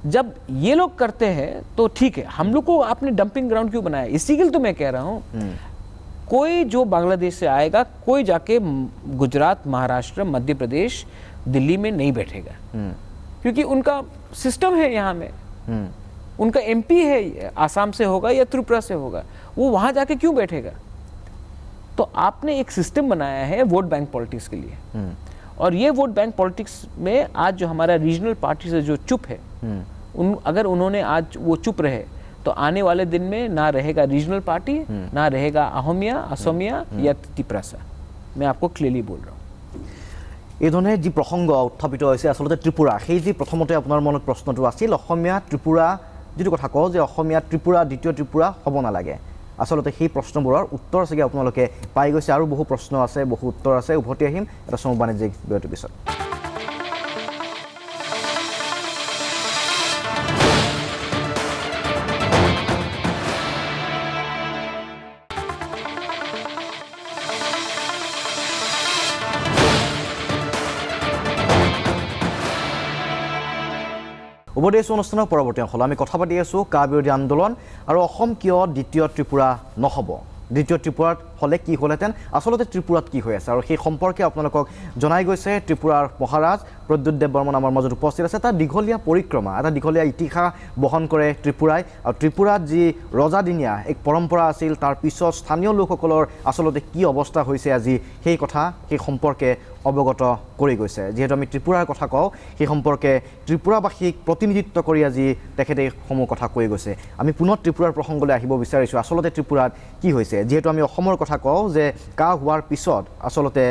जब ये लोग करते हैं तो ठीक है, हम लोग को आपने डंपिंग ग्राउंड क्यों बनाया? इसी के लिए तो मैं कह रहा हूँ, कोई जो बांग्लादेश से आएगा, कोई जाके गुजरात, महाराष्ट्र, मध्य प्रदेश, दिल्ली में नहीं बैठेगा, क्योंकि उनका सिस्टम है यहाँ में। उनका MP है, आसाम से होगा या त्रिपुरा से होगा, वो वहाँ जाके क्यों बैठेगा? तो आपने एक सिस्टम बनाया है वोट बैंक पॉलिटिक्स के लिए, और ये वोट बैंक पॉलिटिक्स में आज जो हमारा रीजनल पार्टी से जो चुप है, अगर उन्होंने आज वो चुप रहे तो आने वाले दिन में ना रहेगा रीजनल पार्टी, ना रहेगा अहोमिया, असमिया या त्रिपुरासा। मैं आपको क्लियरली बोल रहा हूँ। এই ধৰণে যি প্ৰসংগ উত্থাপিত হৈছে আচলতে ত্ৰিপুৰা, সেই যি প্ৰথমতে আপোনাৰ মনত প্ৰশ্নটো আছিল, অসমীয়া ত্ৰিপুৰা যিটো কথা কওঁ যে অসমীয়া ত্ৰিপুৰা দ্বিতীয় ত্ৰিপুৰা হ'ব নালাগে, আচলতে সেই প্ৰশ্নবোৰৰ উত্তৰ চাগে আপোনালোকে পাই গৈছে। আৰু বহু প্ৰশ্ন আছে, বহু উত্তৰ আছে। উভতি আহিম এটা চমু বাণিজ্যিক বিৰতিৰ পিছত। উপদেশ অনুষ্ঠানৰ পৰৱৰ্তী অংশলৈ আমি কথা পাতি আছোঁ কা বিৰোধী আন্দোলন আৰু অসম কিয় দ্বিতীয় ত্ৰিপুৰা নহ'ব, দ্বিতীয় ত্ৰিপুৰাত হ'লে কি হ'লহেঁতেন, আচলতে ত্ৰিপুৰাত কি হৈ আছে আৰু সেই সম্পৰ্কে আপোনালোকক জনাই গৈছে ত্ৰিপুৰাৰ মহাৰাজ প্ৰদ্যুৎ দেৱ বৰ্মন আমাৰ মাজত উপস্থিত আছে। এটা দীঘলীয়া পৰিক্ৰমা, এটা দীঘলীয়া ইতিহাস বহন কৰে ত্ৰিপুৰাই, আৰু ত্ৰিপুৰাত যি ৰজাদিনীয়া এক পৰম্পৰা আছিল তাৰ পিছত স্থানীয় লোকসকলৰ আচলতে কি অৱস্থা হৈছে আজি সেই কথা সেই সম্পৰ্কে অৱগত কৰি গৈছে। যিহেতু আমি ত্ৰিপুৰাৰ কথা কওঁ সেই সম্পৰ্কে ত্ৰিপুৰাবাসীক প্ৰতিনিধিত্ব কৰি আজি তেখেতে সমূহ কথা কৈ গৈছে। আমি পুনৰ ত্ৰিপুৰাৰ প্ৰসংগলৈ আহিব বিচাৰিছোঁ, আচলতে ত্ৰিপুৰাত কি হৈছে। যিহেতু আমি অসমৰ কথা কওঁ যে কা হোৱাৰ পিছত আচলতে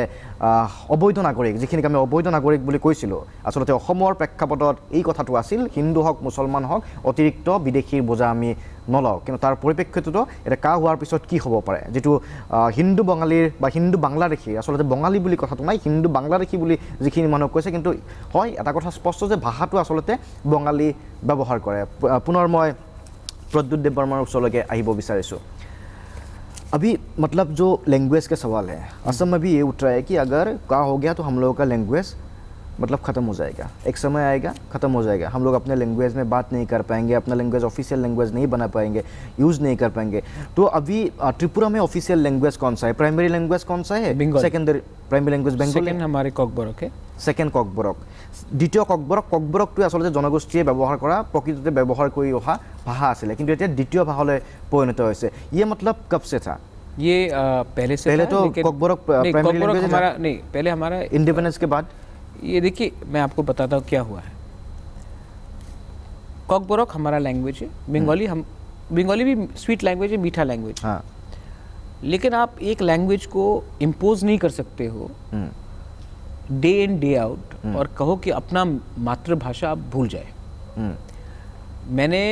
অবৈধ নাগৰিক, যিখিনিক আমি অবৈধ নাগৰিক বুলি কৈছিলোঁ, আচলতে অসমৰ প্ৰেক্ষাপটত এই কথাটো আছিল হিন্দু হওক মুছলমান হওক অতিৰিক্ত বিদেশীৰ বোজা আমি নলওঁ। কিন্তু তাৰ পৰিপ্ৰেক্ষিততো এতিয়া কা হোৱাৰ পিছত কি হ'ব পাৰে, যিটো হিন্দু বঙালীৰ বা হিন্দু বাংলাদেশী, আচলতে বঙালী বুলি কথাটো নাই, হিন্দু বাংলাদেশী বুলি যিখিনি মানুহ কৈছে। কিন্তু হয় এটা কথা স্পষ্ট যে ভাষাটো আচলতে বঙালী ব্যৱহাৰ কৰে। পুনৰ মই प्रद्युत देव वर्मा उस आहिब विचारिছোঁ। अभी मतलब जो लैंग्वेज का सवाल है, असम में भी ये उठ रहा है कि अगर का हो गया तो हम लोगों का लैंग्वेज मतलब ख़त्म हो जाएगा, एक समय आएगा ख़त्म हो जाएगा, हम लोग अपने लैंग्वेज में बात नहीं कर पाएंगे, अपना लैंग्वेज ऑफिशियल लैंग्वेज नहीं बना पाएंगे, यूज़ नहीं कर पाएंगे। तो अभी त्रिपुरा में ऑफिशियल लैंग्वेज कौन सा है, प्राइमरी लैंग्वेज कौन सा है? Bengali. Secondary primary language Bengali, second हमारे ककबरक है, सेकेंड ककबरक, द्वितीय ककबरक। ककबरकটো আচলতে জনগোষ্ঠীয়ে ব্যৱহাৰ কৰা প্ৰকৃততে ব্যৱহাৰ কৰি অহা ভাষা আছিলে, কিন্তু এতিয়া দ্বিতীয় ভাষালৈ পৰিণত হৈছে। ये मतलब कब से था? ये पहले से पहले था, तो लेकिन ककबरक प्राइमरी लैंग्वेज हमारा नहीं, पहले हमारा इंडिपेंडेंस के बाद। ये देखिए मैं आपको बताता हूँ क्या हुआ है। ककबरक हमारा लैंग्वेज है, बंगाली हम बंगाली भी स्वीट लैंग्वेज है, मीठा लैंग्वेज। हाँ, लेकिन आप एक लैंग्वेज को इम्पोज नहीं कर सकते हो डे इन डे आउट और कहो कि अपना मातृभाषा आप भूल जाए। मैंने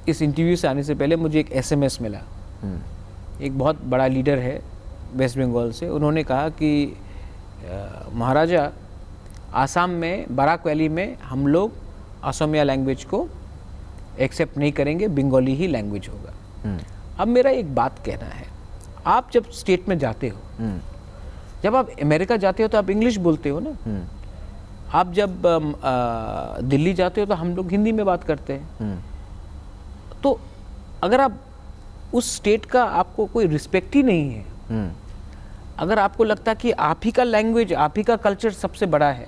इस इंटरव्यू से आने से पहले मुझे एक एसएमएस मिला, एक बहुत बड़ा लीडर है वेस्ट बंगाल से, उन्होंने कहा कि महाराजा आसाम में बराक वैली में हम लोग असमिया लैंग्वेज को एक्सेप्ट नहीं करेंगे, बंगाली ही लैंग्वेज होगा। अब मेरा एक बात कहना है, आप जब स्टेट में जाते हो, जब आप अमेरिका जाते हो तो आप इंग्लिश बोलते हो ना, आप जब दिल्ली जाते हो तो हम लोग हिंदी में बात करते हैं। तो अगर आप उस स्टेट का आपको कोई रिस्पेक्ट ही नहीं है, अगर आपको लगता कि आप ही का लैंग्वेज, आप ही का कल्चर सबसे बड़ा है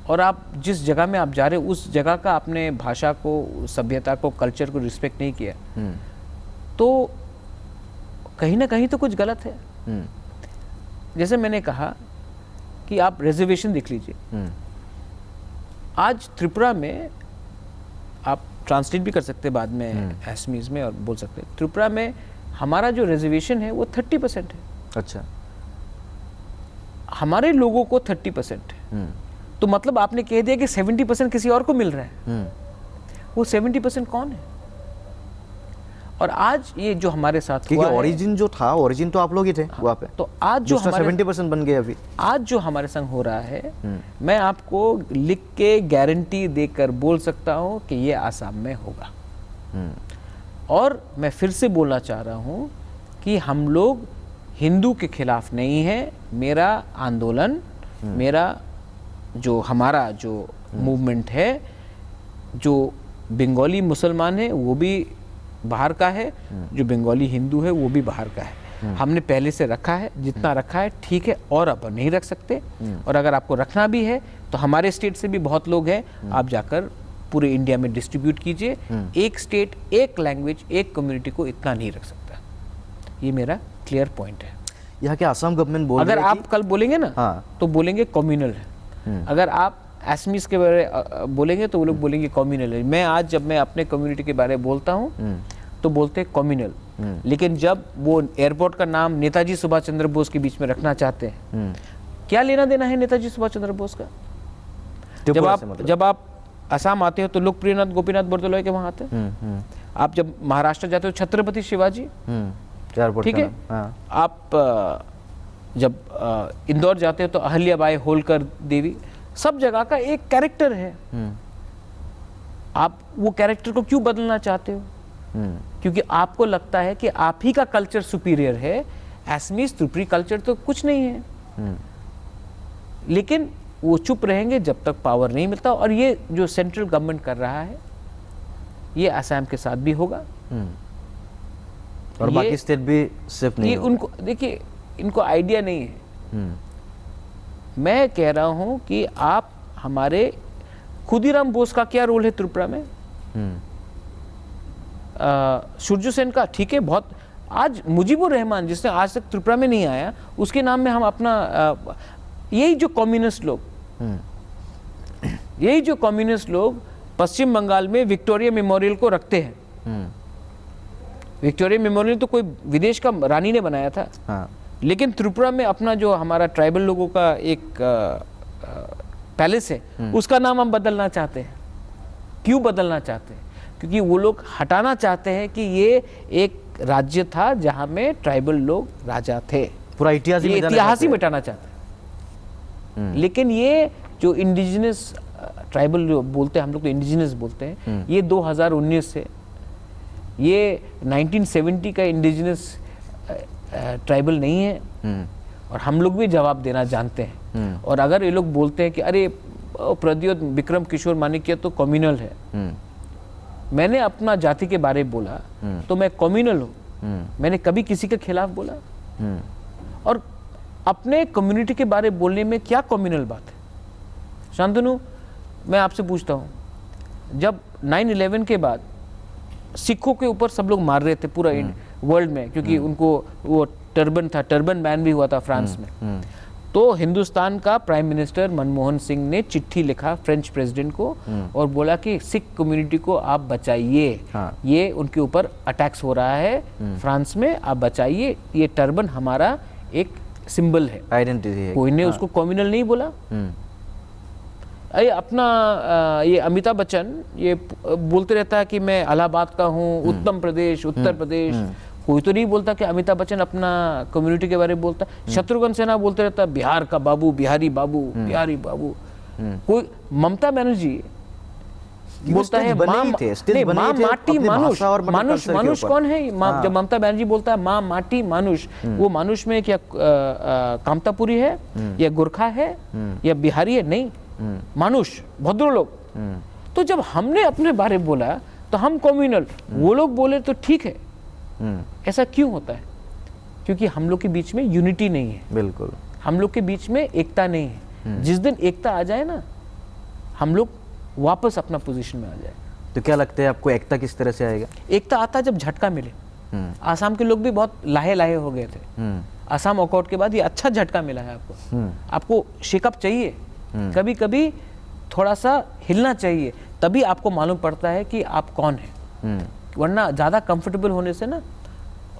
और आप जिस जगह में आप जा रहे हो उस जगह का आपने भाषा को, सभ्यता को, कल्चर को रिस्पेक्ट नहीं किया, तो कहीं ना कहीं तो कुछ गलत है। जैसे मैंने कहा कि आप रिजर्वेशन देख लीजिए, आज त्रिपुरा में आप ट्रांसलेट भी कर सकते हैं बाद में एसमीज में और बोल सकते हैं, त्रिपुरा में हमारा जो रिजर्वेशन है वो 30% है। अच्छा, हमारे लोगों को 30% है, तो मतलब आपने कह दिया कि 70% किसी और को मिल रहा है। वो 70% कौन है? और आज ये जो हमारे साथ क्योंकि हुआ है, ओरिजिन जो था, ओरिजिन तो आप लोग ही थे वहाँ पे, तो आज जो हमारे 70% बन गए अभी। आज जो हमारे संग हो रहा है, मैं आपको लिख के गारंटी देकर बोल सकता हूँ कि ये आसाम में होगा। और मैं फिर से बोलना चाह रहा हूँ कि हम लोग हिंदू के खिलाफ नहीं है। मेरा आंदोलन, मेरा जो हमारा जो मूवमेंट है, जो बंगाली मुसलमान है वो भी बाहर का है, जो बंगाली हिंदू है वो भी बाहर का है। हमने पहले से रखा है, जितना रखा है ठीक है, और अब नहीं रख सकते। और अगर आपको रखना भी है तो हमारे स्टेट से भी बहुत लोग हैं, आप जाकर पूरे इंडिया में डिस्ट्रीब्यूट कीजिए। एक स्टेट, एक लैंग्वेज, एक कम्युनिटी को इतना नहीं रख सकता। ये मेरा क्लियर पॉइंट है। यहाँ के आसाम गवर्नमेंट बोल अगर रही है आप कल बोलेंगे ना, हाँ, तो बोलेंगे कम्युनल है। अगर आप एसमीज के बारे बोलेंगे तो वो लोग बोलेंगे कम्युनल है। मैं आज जब मैं अपने कम्युनिटी के बारे में बोलता हूँ तो बोलते हैं कम्युनल, लेकिन जब वो एयरपोर्ट का नाम नेताजी सुभाष चंद्र बोस के बीच में रखना चाहते हैं, क्या लेना देना है नेताजी सुभाष चंद्र बोस का? जब आप असम आते हो तो लोकप्रियनाथ गोपीनाथ बरदलोई के वहां आते हैं। आप जब महाराष्ट्र जाते हो छत्रपति शिवाजी, ठीक है। आप जब इंदौर जाते हो तो अहल्याबाई होलकर देवी, सब जगह का एक कैरेक्टर है। आप वो कैरेक्टर को क्यों बदलना चाहते हो? क्योंकि आपको लगता है कि आप ही का कल्चर सुपीरियर है। एसमीज त्रिपुरी कल्चर तो कुछ नहीं है। लेकिन वो चुप रहेंगे जब तक पावर नहीं मिलता। और ये जो सेंट्रल गवर्नमेंट कर रहा है ये असम के साथ भी होगा। और बाकी स्टेट भी सिर्फ नहीं ये उनको देखिए, इनको आइडिया नहीं है। मैं कह रहा हूं कि आप हमारे खुदीराम बोस का क्या रोल है त्रिपुरा में, सूर्य सेन का ठीक है बहुत। आज मुजीबुर रहमान जिसने आज तक त्रिपुरा में नहीं आया, उसके नाम में हम अपना यही जो कम्युनिस्ट लोग पश्चिम बंगाल में विक्टोरिया मेमोरियल को रखते हैं। विक्टोरिया मेमोरियल तो कोई विदेश का रानी ने बनाया था। हाँ। लेकिन त्रिपुरा में अपना जो हमारा ट्राइबल लोगों का एक पैलेस है उसका नाम हम बदलना चाहते हैं। क्यों बदलना चाहते हैं? क्योंकि वो लोग हटाना चाहते हैं कि ये एक राज्य था जहां में ट्राइबल लोग राजा थे। पूरा इतिहास ही मिटाना चाहते हैं। लेकिन ये जो इंडिजिनस ट्राइबल बोलते हैं, हम लोग तो इंडिजिनस बोलते हैं, ये 2019 से, ये 1970 का इंडिजिनस ट्राइबल नहीं है। और हम लोग भी जवाब देना जानते हैं। और अगर ये लोग बोलते हैं कि अरे प्रद्योत विक्रम किशोर मानिक्य तो कम्युनल है, मैंने अपना जाति के बारे में बोला तो मैं कम्युनल हूँ। मैंने कभी किसी के खिलाफ बोला? और अपने कम्युनिटी के बारे में बोलने में क्या कम्युनल बात है? शांतनु, मैं आपसे पूछता हूँ, जब 9/11 के बाद सिखों के ऊपर सब लोग मार रहे थे पूरा वर्ल्ड में, क्योंकि उनको वो टर्बन बैन भी हुआ था फ्रांस में, तो हिंदुस्तान का प्राइम मिनिस्टर मनमोहन सिंह ने चिट्ठी लिखा फ्रेंच प्रेसिडेंट को और बोला कि सिख कम्युनिटी को आप बचाइए। हाँ। ये उनके ऊपर अटैक्स हो रहा है फ्रांस में, आप बचाइए। ये टर्बन हमारा एक सिंबल है, आइडेंटिटी है। कोई ने उसको कम्युनल नहीं बोला। अरे अपना ये अमिताभ बच्चन ये बोलते रहता है कि मैं इलाहाबाद का हूँ, उत्तर प्रदेश। कोई तो नहीं बोलता कि अमिताभ बच्चन अपना कम्युनिटी के बारे में बोलता। शत्रुघ्न सिन्हा बोलते रहता बिहार का बाबू, बिहारी बाबू। कोई ममता बनर्जी बोलता है माँ माटी मानुष कौन है? जब ममता बनर्जी बोलता है माँ माटी मानुष, वो मानुष में क्या कामतापुरी है या गोरखा है या बिहारी है? नहीं, मानुष, भद्र लोग। तो जब हमने अपने बारे में बोला तो हम कम्युनल, वो लोग बोले तो ठीक है। ऐसा क्यों होता है? क्योंकि हम लोग के बीच में यूनिटी नहीं है। बिल्कुल, हम लोग के बीच में एकता नहीं है। जिस दिन एकता आ जाए ना, हम लोग वापस अपना पोजीशन में आ जाए। तो क्या लगता है आपको एकता किस तरह से आएगा? एकता आता जब झटका मिले। आसाम के लोग भी बहुत लाहे हो गए थे। आसाम वॉकआउट के बाद ये अच्छा झटका मिला है आपको। आपको शेकअप चाहिए, कभी कभी थोड़ा सा हिलना चाहिए, तभी आपको मालूम पड़ता है कि आप कौन है। वरना ज़्यादा कंफर्टेबल होने से ना,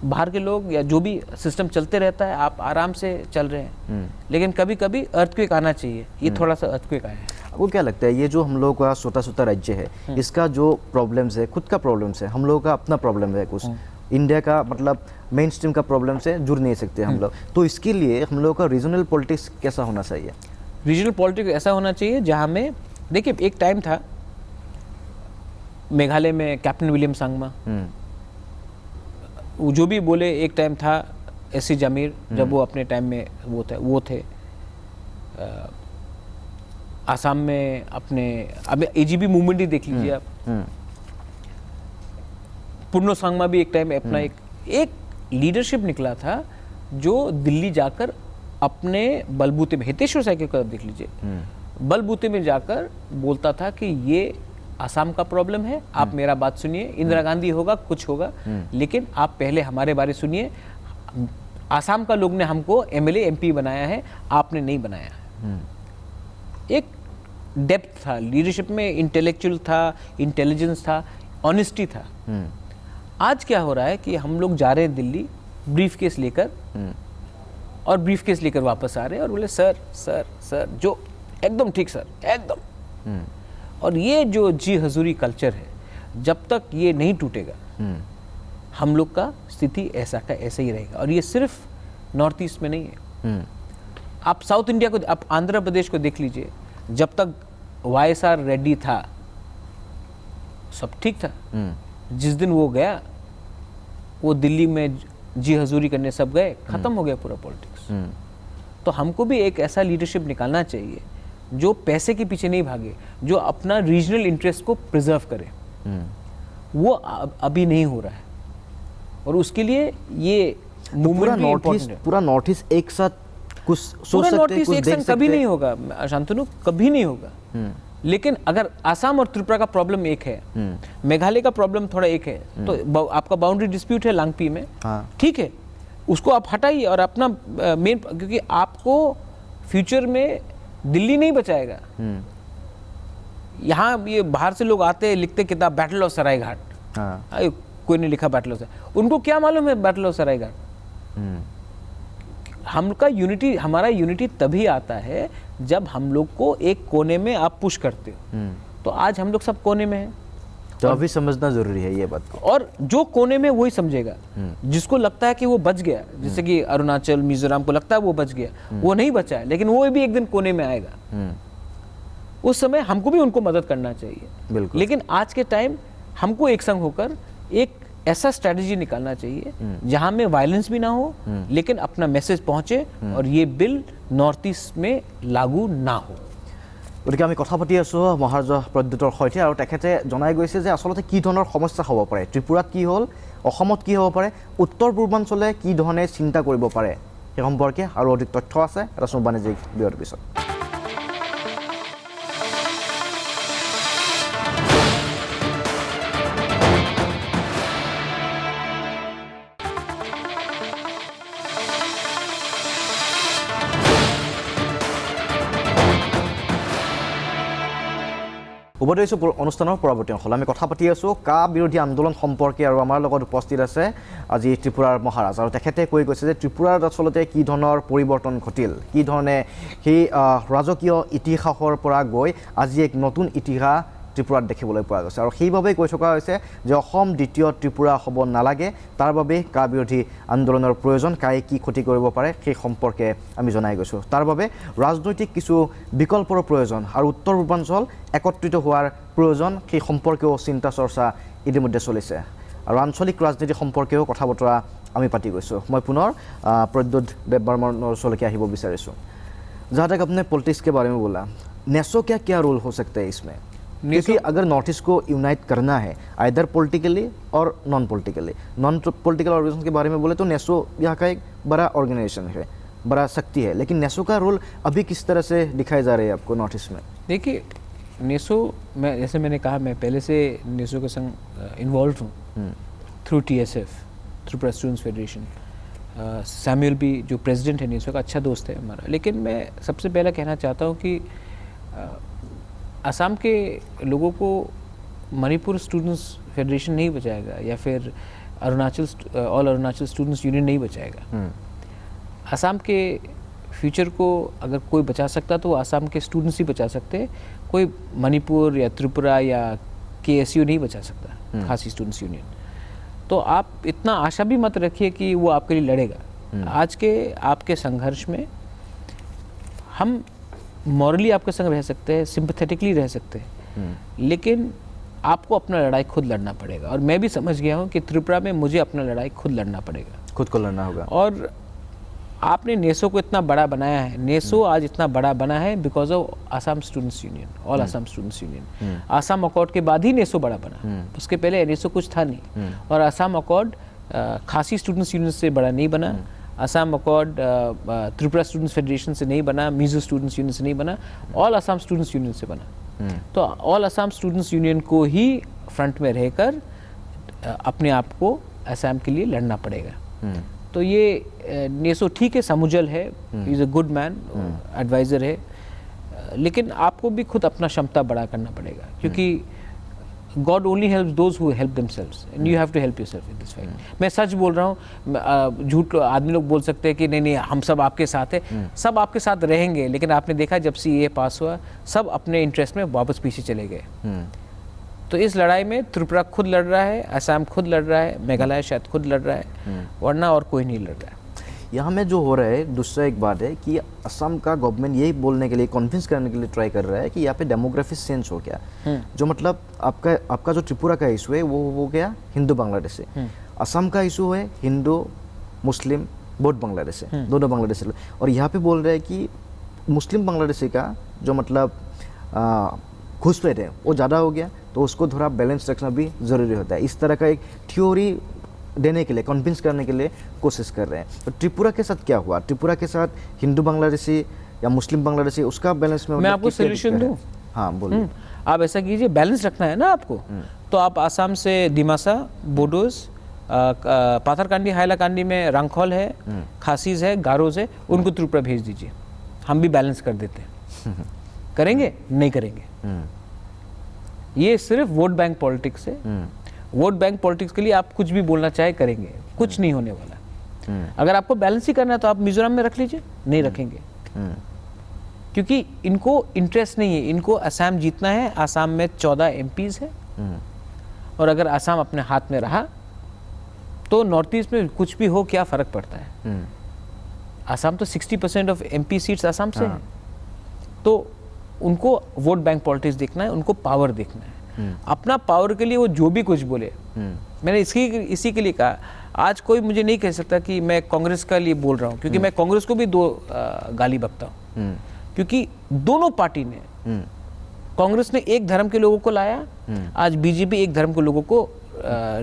बाहर के लोग या जो भी सिस्टम चलते रहता है, आप आराम से चल रहे हैं। लेकिन कभी कभी अर्थक्वेक आना चाहिए। ये थोड़ा सा अर्थक्वेक आया है। आपको क्या लगता है ये जो हम लोगों का छोटा राज्य है, इसका जो प्रॉब्लम्स है, खुद का प्रॉब्लम्स है, हम लोगों का अपना प्रॉब्लम है कुछ, इंडिया का मतलब मेन स्ट्रीम का प्रॉब्लम से जुड़ नहीं सकते हम लोग, तो इसके लिए हम लोगों का रीजनल पॉलिटिक्स कैसा होना चाहिए? रीजनल पॉलिटिक्स ऐसा होना चाहिए जहाँ में, देखिए एक टाइम था मेघालय में कैप्टन विलियम सांगमा, वो जो भी बोले, एक टाइम था एस.सी. जमीर, जब वो अपने टाइम में वो थे। आसाम में अपने अब एजीबी मूवमेंट ही देख लीजिए आप। पुन्नो सांगमा भी एक टाइम अपना एक लीडरशिप निकला था जो दिल्ली जाकर अपने बलबूते में, हितेश्वर साय की तरफ देख लीजिए, बलबूते में जाकर बोलता था कि ये आसाम का प्रॉब्लम है, आप मेरा बात सुनिए, इंदिरा गांधी होगा कुछ होगा, लेकिन आप पहले हमारे बारे सुनिए। आसाम का लोग ने हमको एमएलए एमपी बनाया है, आपने नहीं बनाया है। एक डेप्थ था लीडरशिप में, इंटेलेक्चुअल था, इंटेलिजेंस था, ऑनेस्टी था। आज क्या हो रहा है कि हम लोग जा रहे हैं दिल्ली ब्रीफ केस लेकर, और ब्रीफ केस लेकर वापस आ रहे हैं और बोले सर सर सर, जो एकदम ठीक सर, एकदम। और ये जो जी हजूरी कल्चर है, जब तक ये नहीं टूटेगा, हम लोग का स्थिति ऐसा का ऐसा ही रहेगा। और ये सिर्फ नॉर्थ ईस्ट में नहीं है, आप साउथ इंडिया को, आप आंध्र प्रदेश को देख लीजिए, जब तक वाईएसआर रेड्डी था सब ठीक था। जिस दिन वो गया, वो दिल्ली में जी हजूरी करने सब गए, खत्म हो गया पूरा पॉलिटिक्स। तो हमको भी एक ऐसा लीडरशिप निकालना चाहिए जो पैसे के पीछे नहीं भागे, जो अपना रीजनल इंटरेस्ट को प्रिजर्व करे, वो अभी नहीं हो रहा है। और उसके लिए ये मूवमेंट भी इम्पोर्टेंट है। पूरा नॉर्थ ईस्ट एक साथ कुछ सोच पूरा सकते नॉर्थ हैं, ईस्ट कुछ एक देख संग सकते कभी हैं। नहीं होगा शांतनु, कभी नहीं होगा। लेकिन अगर आसाम और त्रिपुरा का प्रॉब्लम एक है, मेघालय का प्रॉब्लम थोड़ा एक है, तो आपका बाउंड्री डिस्प्यूट है लांगपी में, हाँ। ठीक है, उसको आप हटाइए और अपना मेन, क्योंकि आपको फ्यूचर में दिल्ली नहीं बचाएगा। यहाँ ये बाहर से लोग आते हैं, लिखते किताब बैटल ऑफ सरायघाट, हाँ। कोई नहीं लिखा बैटल ऑफ सरायघाट, उनको क्या मालूम है बैटल ऑफ सरायघाट। हमारा यूनिटी तभी आता है जब हम लोग को एक कोने में आप पुश करते हो। तो आज हम लोग सब कोने में हैं, तो अभी समझना जरूरी है ये बात को। और जो कोने में वही समझेगा। जिसको लगता है कि वो बच गया, जैसे कि अरुणाचल मिजोरम को लगता है वो बच गया, वो नहीं बचा है, लेकिन वो भी एक दिन कोने में आएगा। उस समय हमको भी उनको मदद करना चाहिए। बिल्कुल। लेकिन आज के टाइम हमको एक संग होकर एक ऐसा स्ट्रेटजी निकालना चाहिए जहां में वायलेंस भी ना हो, लेकिन अपना मैसेज पहुंचे और ये बिल नॉर्थ ईस्ट में लागू ना हो। গতিকে আমি কথা পাতি আছোঁ মহাৰাজা প্ৰদ্যুতৰ সৈতে, আৰু তেখেতে জনাই গৈছে যে আচলতে কি ধৰণৰ সমস্যা হ'ব পাৰে, ত্ৰিপুৰাত কি হ'ল, অসমত কি হ'ব পাৰে, উত্তৰ পূৰ্বাঞ্চলে কি ধৰণে চিন্তা কৰিব পাৰে সেই সম্পৰ্কে আৰু অধিক তথ্য আছে এটা চুম্প বাণিজ্যিক বিৰতিৰ পিছত। উভতি আহিছোঁ অনুষ্ঠানৰ পৰৱৰ্তী অংশলৈ। আমি কথা পাতি আছোঁ কা বিৰোধী আন্দোলন সম্পৰ্কে, আৰু আমাৰ লগত উপস্থিত আছে আজি ত্ৰিপুৰাৰ মহাৰাজ, আৰু তেখেতে কৈ গৈছে যে ত্ৰিপুৰাত আচলতে কি ধৰণৰ পৰিৱৰ্তন ঘটিল, কি ধৰণে সেই ৰাজকীয় ইতিহাসৰ পৰা গৈ আজি এক নতুন ইতিহাস ত্ৰিপুৰাত দেখিবলৈ পোৱা গৈছে। আৰু সেইবাবেই কৈ থকা হৈছে যে অসম দ্বিতীয় ত্ৰিপুৰা হ'ব নালাগে, তাৰ বাবে কা বিৰোধী আন্দোলনৰ প্ৰয়োজন, কায়ে কি ক্ষতি কৰিব পাৰে সেই সম্পৰ্কে আমি জনাই গৈছোঁ। তাৰ বাবে ৰাজনৈতিক কিছু বিকল্পৰ প্ৰয়োজন আৰু উত্তৰ পূৰ্বাঞ্চল একত্ৰিত হোৱাৰ প্ৰয়োজন, সেই সম্পৰ্কেও চিন্তা চৰ্চা ইতিমধ্যে চলিছে। আৰু আঞ্চলিক ৰাজনীতি সম্পৰ্কেও কথা বতৰা আমি পাতি গৈছোঁ। মই পুনৰ প্ৰদ্যুৎ দেৱবৰ্মনৰ ওচৰলৈকে আহিব বিচাৰিছোঁ। जहाँ तक अपने पॉलिटिक्स के बारे में बोला, नेसो क्या क्या रोल हो सकता है इसमें, क्योंकि अगर नॉर्थ ईस्ट को यूनाइट करना है आइदर पॉलिटिकली और non politically, non political organisation के बारे में बोले तो नेसो यहाँ का एक बड़ा ऑर्गेनाइजेशन है, बड़ा शक्ति है, लेकिन नेसो का रोल अभी किस तरह से दिखाई जा रही है आपको नॉर्थ ईस्ट में? देखिए, नेसो, मैं जैसे मैंने कहा, मैं पहले से नेसो के संग इन्वॉल्व हूँ through TSF, Tripura students federation. Samuel भी जो प्रेसिडेंट है नेसो का, अच्छा दोस्त है हमारा। लेकिन मैं सबसे पहला कहना चाहता हूँ कि असम के लोगों को मणिपुर स्टूडेंट्स फेडरेशन नहीं बचाएगा, या फिर ऑल अरुणाचल स्टूडेंट्स यूनियन नहीं बचाएगा। असम के फ्यूचर को अगर कोई बचा सकता तो असम के स्टूडेंट्स ही बचा सकते, कोई मणिपुर या त्रिपुरा या KSU नहीं बचा सकता, खासी स्टूडेंट्स यूनियन। तो आप इतना आशा भी मत रखिए कि वो आपके लिए लड़ेगा। आज के आपके संघर्ष में हम मॉरली आपके संग रह सकते हैं, सिंपैथेटिकली रह सकते हैं, लेकिन आपको अपना लड़ाई खुद लड़ना पड़ेगा। और मैं भी समझ गया हूँ कि त्रिपुरा में मुझे अपना लड़ाई खुद लड़ना पड़ेगा, खुद को लड़ना होगा। और आपने नेसो को इतना बड़ा बनाया है, नेसो आज इतना बड़ा बना है because of Assam students union, all Assam students union. Assam accord के बाद ही नेसो बड़ा बना, उसके पहले नेसो कुछ था नहीं। और आसाम अकॉर्ड खासी स्टूडेंट्स यूनियन से बड़ा नहीं बना, Assam accord Tripura students federation से नहीं बना, मिजो स्टूडेंट्स यूनियन से नहीं बना, ऑल आसाम स्टूडेंट्स यूनियन से बना। तो ऑल आसाम स्टूडेंट्स यूनियन को ही फ्रंट में रहकर अपने आप को असम के लिए लड़ना पड़ेगा। तो ये नेसो ठीक है, समुजल है, is a good man, adviser है, लेकिन आपको भी खुद अपना क्षमता बड़ा करना पड़ेगा, क्योंकि God only helps those who help themselves, and you have to help yourself in this fight. मैं सच बोल रहा हूँ, झूठ आदमी लोग बोल सकते हैं कि नहीं हम सब आपके साथ है, सब आपके साथ रहेंगे, लेकिन आपने देखा जब CAA पास हुआ सब अपने इंटरेस्ट में वापस पीछे चले गए। तो इस लड़ाई में त्रिपुरा खुद लड़ रहा है, असम खुद लड़ रहा है, मेघालय शायद खुद लड़ रहा है, वरना और कोई नहीं लड़ रहा है। यहाँ में जो हो रहा है, दूसरा एक बात है कि असम का गवर्नमेंट यही बोलने के लिए, कन्विंस करने के लिए ट्राई कर रहा है कि यहाँ पे डेमोग्राफी चेंज हो गया, जो मतलब आपका जो त्रिपुरा का इशू है वो हो गया हिंदू बांग्लादेशी, असम का इशू है हिंदू मुस्लिम बोथ बांग्लादेशी, दोनों बांग्लादेशी। और यहाँ पे बोल रहे हैं कि मुस्लिम बांग्लादेशी का जो मतलब घुसपैठ है वो ज़्यादा हो गया, तो उसको थोड़ा बैलेंस रखना भी ज़रूरी होता है। इस तरह का एक थ्योरी देने के लिए, कन्विंस करने के लिए कोशिश कर रहे हैं। तो त्रिपुरा के साथ क्या हुआ? त्रिपुरा के साथ हिंदू बांग्लादेशी या मुस्लिम बांग्लादेशी, उसका बैलेंस में मैं आपको सोल्यूशन दूं? हाँ बोलिए। आप ऐसा कीजिए, बैलेंस रखना है ना आपको, तो आप आसाम से दिमासा, बोडोज, पाथरकांडी, हाइलाकांडी में रंगखोल है, खासीज है, गारोज है, उनको त्रिपुरा भेज दीजिए, हम भी बैलेंस कर देते हैं। करेंगे? नहीं करेंगे। ये सिर्फ वोट बैंक पॉलिटिक्स है। वोट बैंक पॉलिटिक्स के लिए आप कुछ भी बोलना चाहे करेंगे, कुछ नहीं होने वाला। अगर आपको बैलेंस ही करना है तो आप मिजोरम में रख लीजिए, नहीं रखेंगे क्योंकि इनको इंटरेस्ट नहीं है। इनको असम जीतना है। असम में 14 एमपीज है और अगर असम अपने हाथ में रहा तो नॉर्थ ईस्ट में कुछ भी हो, क्या फर्क पड़ता है? असम तो 60% ऑफ एमपी सीट्स असम से हैं। तो उनको वोट बैंक पॉलिटिक्स देखना है, उनको पावर देखना है। अपना पावर के लिए वो जो भी कुछ बोले, मैंने इसी के लिए कहा, आज कोई मुझे नहीं कह सकता कि मैं कांग्रेस का लिए बोल रहा हूँ, क्योंकि मैं कांग्रेस को भी दो गाली बकता हूँ, क्योंकि दोनों पार्टी ने, कांग्रेस ने एक धर्म के लोगों को लाया, आज बीजेपी एक धर्म के लोगों को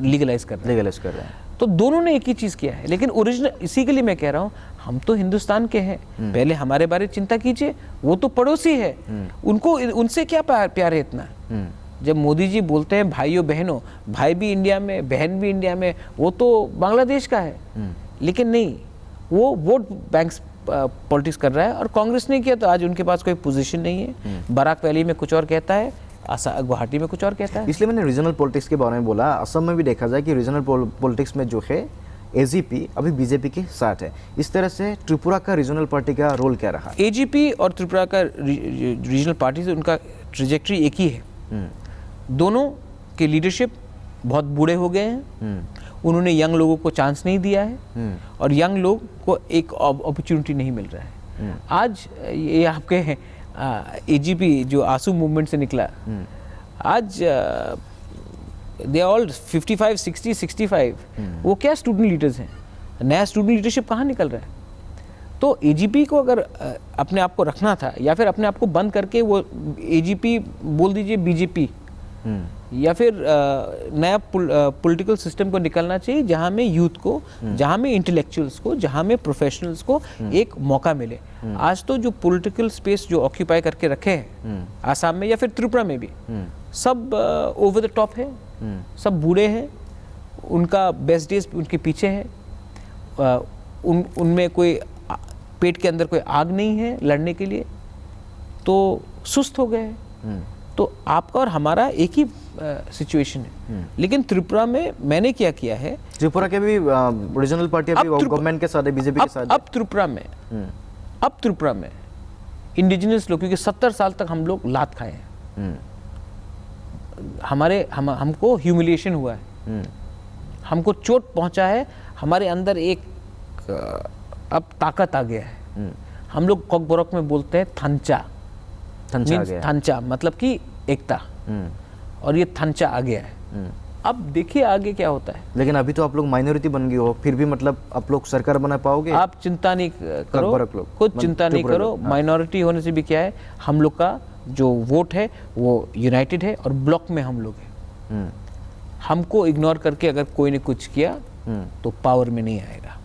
लीगलाइज कर रहा है। तो दोनों ने एक ही चीज किया है, लेकिन ओरिजिनल, इसी के लिए मैं कह रहा हूँ, हम तो हिंदुस्तान के हैं, पहले हमारे बारे में चिंता कीजिए। वो तो पड़ोसी है, उनको, उनसे क्या प्यार है इतना? जब मोदी जी बोलते हैं भाइयों बहनों, भाई भी इंडिया में, बहन भी इंडिया में, वो तो बांग्लादेश का है। लेकिन नहीं, वो वोट बैंक्स पॉलिटिक्स कर रहा है, और कांग्रेस ने किया तो आज उनके पास कोई पोजीशन नहीं है। बराक वैली में कुछ और कहता है, गुवाहाटी में कुछ और कहता है। इसलिए मैंने रीजनल पॉलिटिक्स के बारे में बोला। असम में भी देखा जाए कि रीजनल पॉलिटिक्स में जो है एजीपी अभी बीजेपी के साथ है। इस तरह से त्रिपुरा का रीजनल पार्टी का रोल क्या रहा? एजीपी और त्रिपुरा का रीजनल पार्टी से उनका ट्रेजेक्टरी एक ही है। दोनों के लीडरशिप बहुत बूढ़े हो गए हैं, उन्होंने यंग लोगों को चांस नहीं दिया है, और यंग लोग को एक अपॉर्चुनिटी नहीं मिल रहा है। आज ये आपके एजीपी जो आंसू मूवमेंट से निकला, आज दे ऑल 55, 60, 65, वो क्या स्टूडेंट लीडर्स हैं? नया स्टूडेंट लीडरशिप कहाँ निकल रहा है? तो एजीपी को अगर अपने आप को रखना था, या फिर अपने आप को बंद करके वो एजीपी बोल दीजिए बीजेपी, या फिर नया पॉलिटिकल सिस्टम को निकलना चाहिए, जहां में यूथ को, जहां में इंटेलेक्चुअल्स को, जहां में प्रोफेशनल्स को एक मौका मिले। आज तो जो पॉलिटिकल स्पेस जो ऑक्यूपाई करके रखे हैं आसाम में या फिर त्रिपुरा में भी, सब ओवर द टॉप है, सब बूढ़े हैं, उनका बेस्ट डेज उनके पीछे है, उनमें कोई पेट के अंदर कोई आग नहीं है लड़ने के लिए, तो सुस्त हो गए। तो आपका और हमारा एक ही सिचुएशन है। लेकिन त्रिपुरा में मैंने क्या किया है, त्रिपुरा के भी रीजनल पार्टी अभी गवर्नमेंट के साथ है, बीजेपी के साथ। अब त्रिपुरा में इंडिजिनस लोग, क्योंकि 70 साल तक हम लोग लात खाए हैं, हमको ह्यूमिलिएशन हुआ है, हमको चोट पहुंचा है, हमारे अंदर एक अब ताकत आ गया है। हम लोग कॉकबोरक में बोलते हैं थंचा मतलब कि एकता, और ये थंचा आ गया है। अब देखिए आगे क्या होता है। लेकिन अभी तो आप लोग माइनॉरिटी बन गए हो, फिर भी मतलब आप लोग सरकार बना पाओगे? आप चिंता नहीं करो, खुद चिंता नहीं करो। माइनॉरिटी होने से भी क्या है, हम लोग का जो वोट है वो यूनाइटेड है, और ब्लॉक में हम लोग हैं। हमको इग्नोर करके अगर कोई ने कुछ किया तो पावर में नहीं आएगा।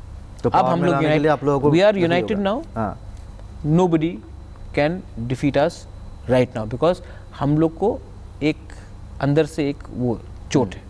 तो अब हम लोग united, we are united now, nobody can defeat us right now, because हम लोग को एक अंदर से एक वो चोट है।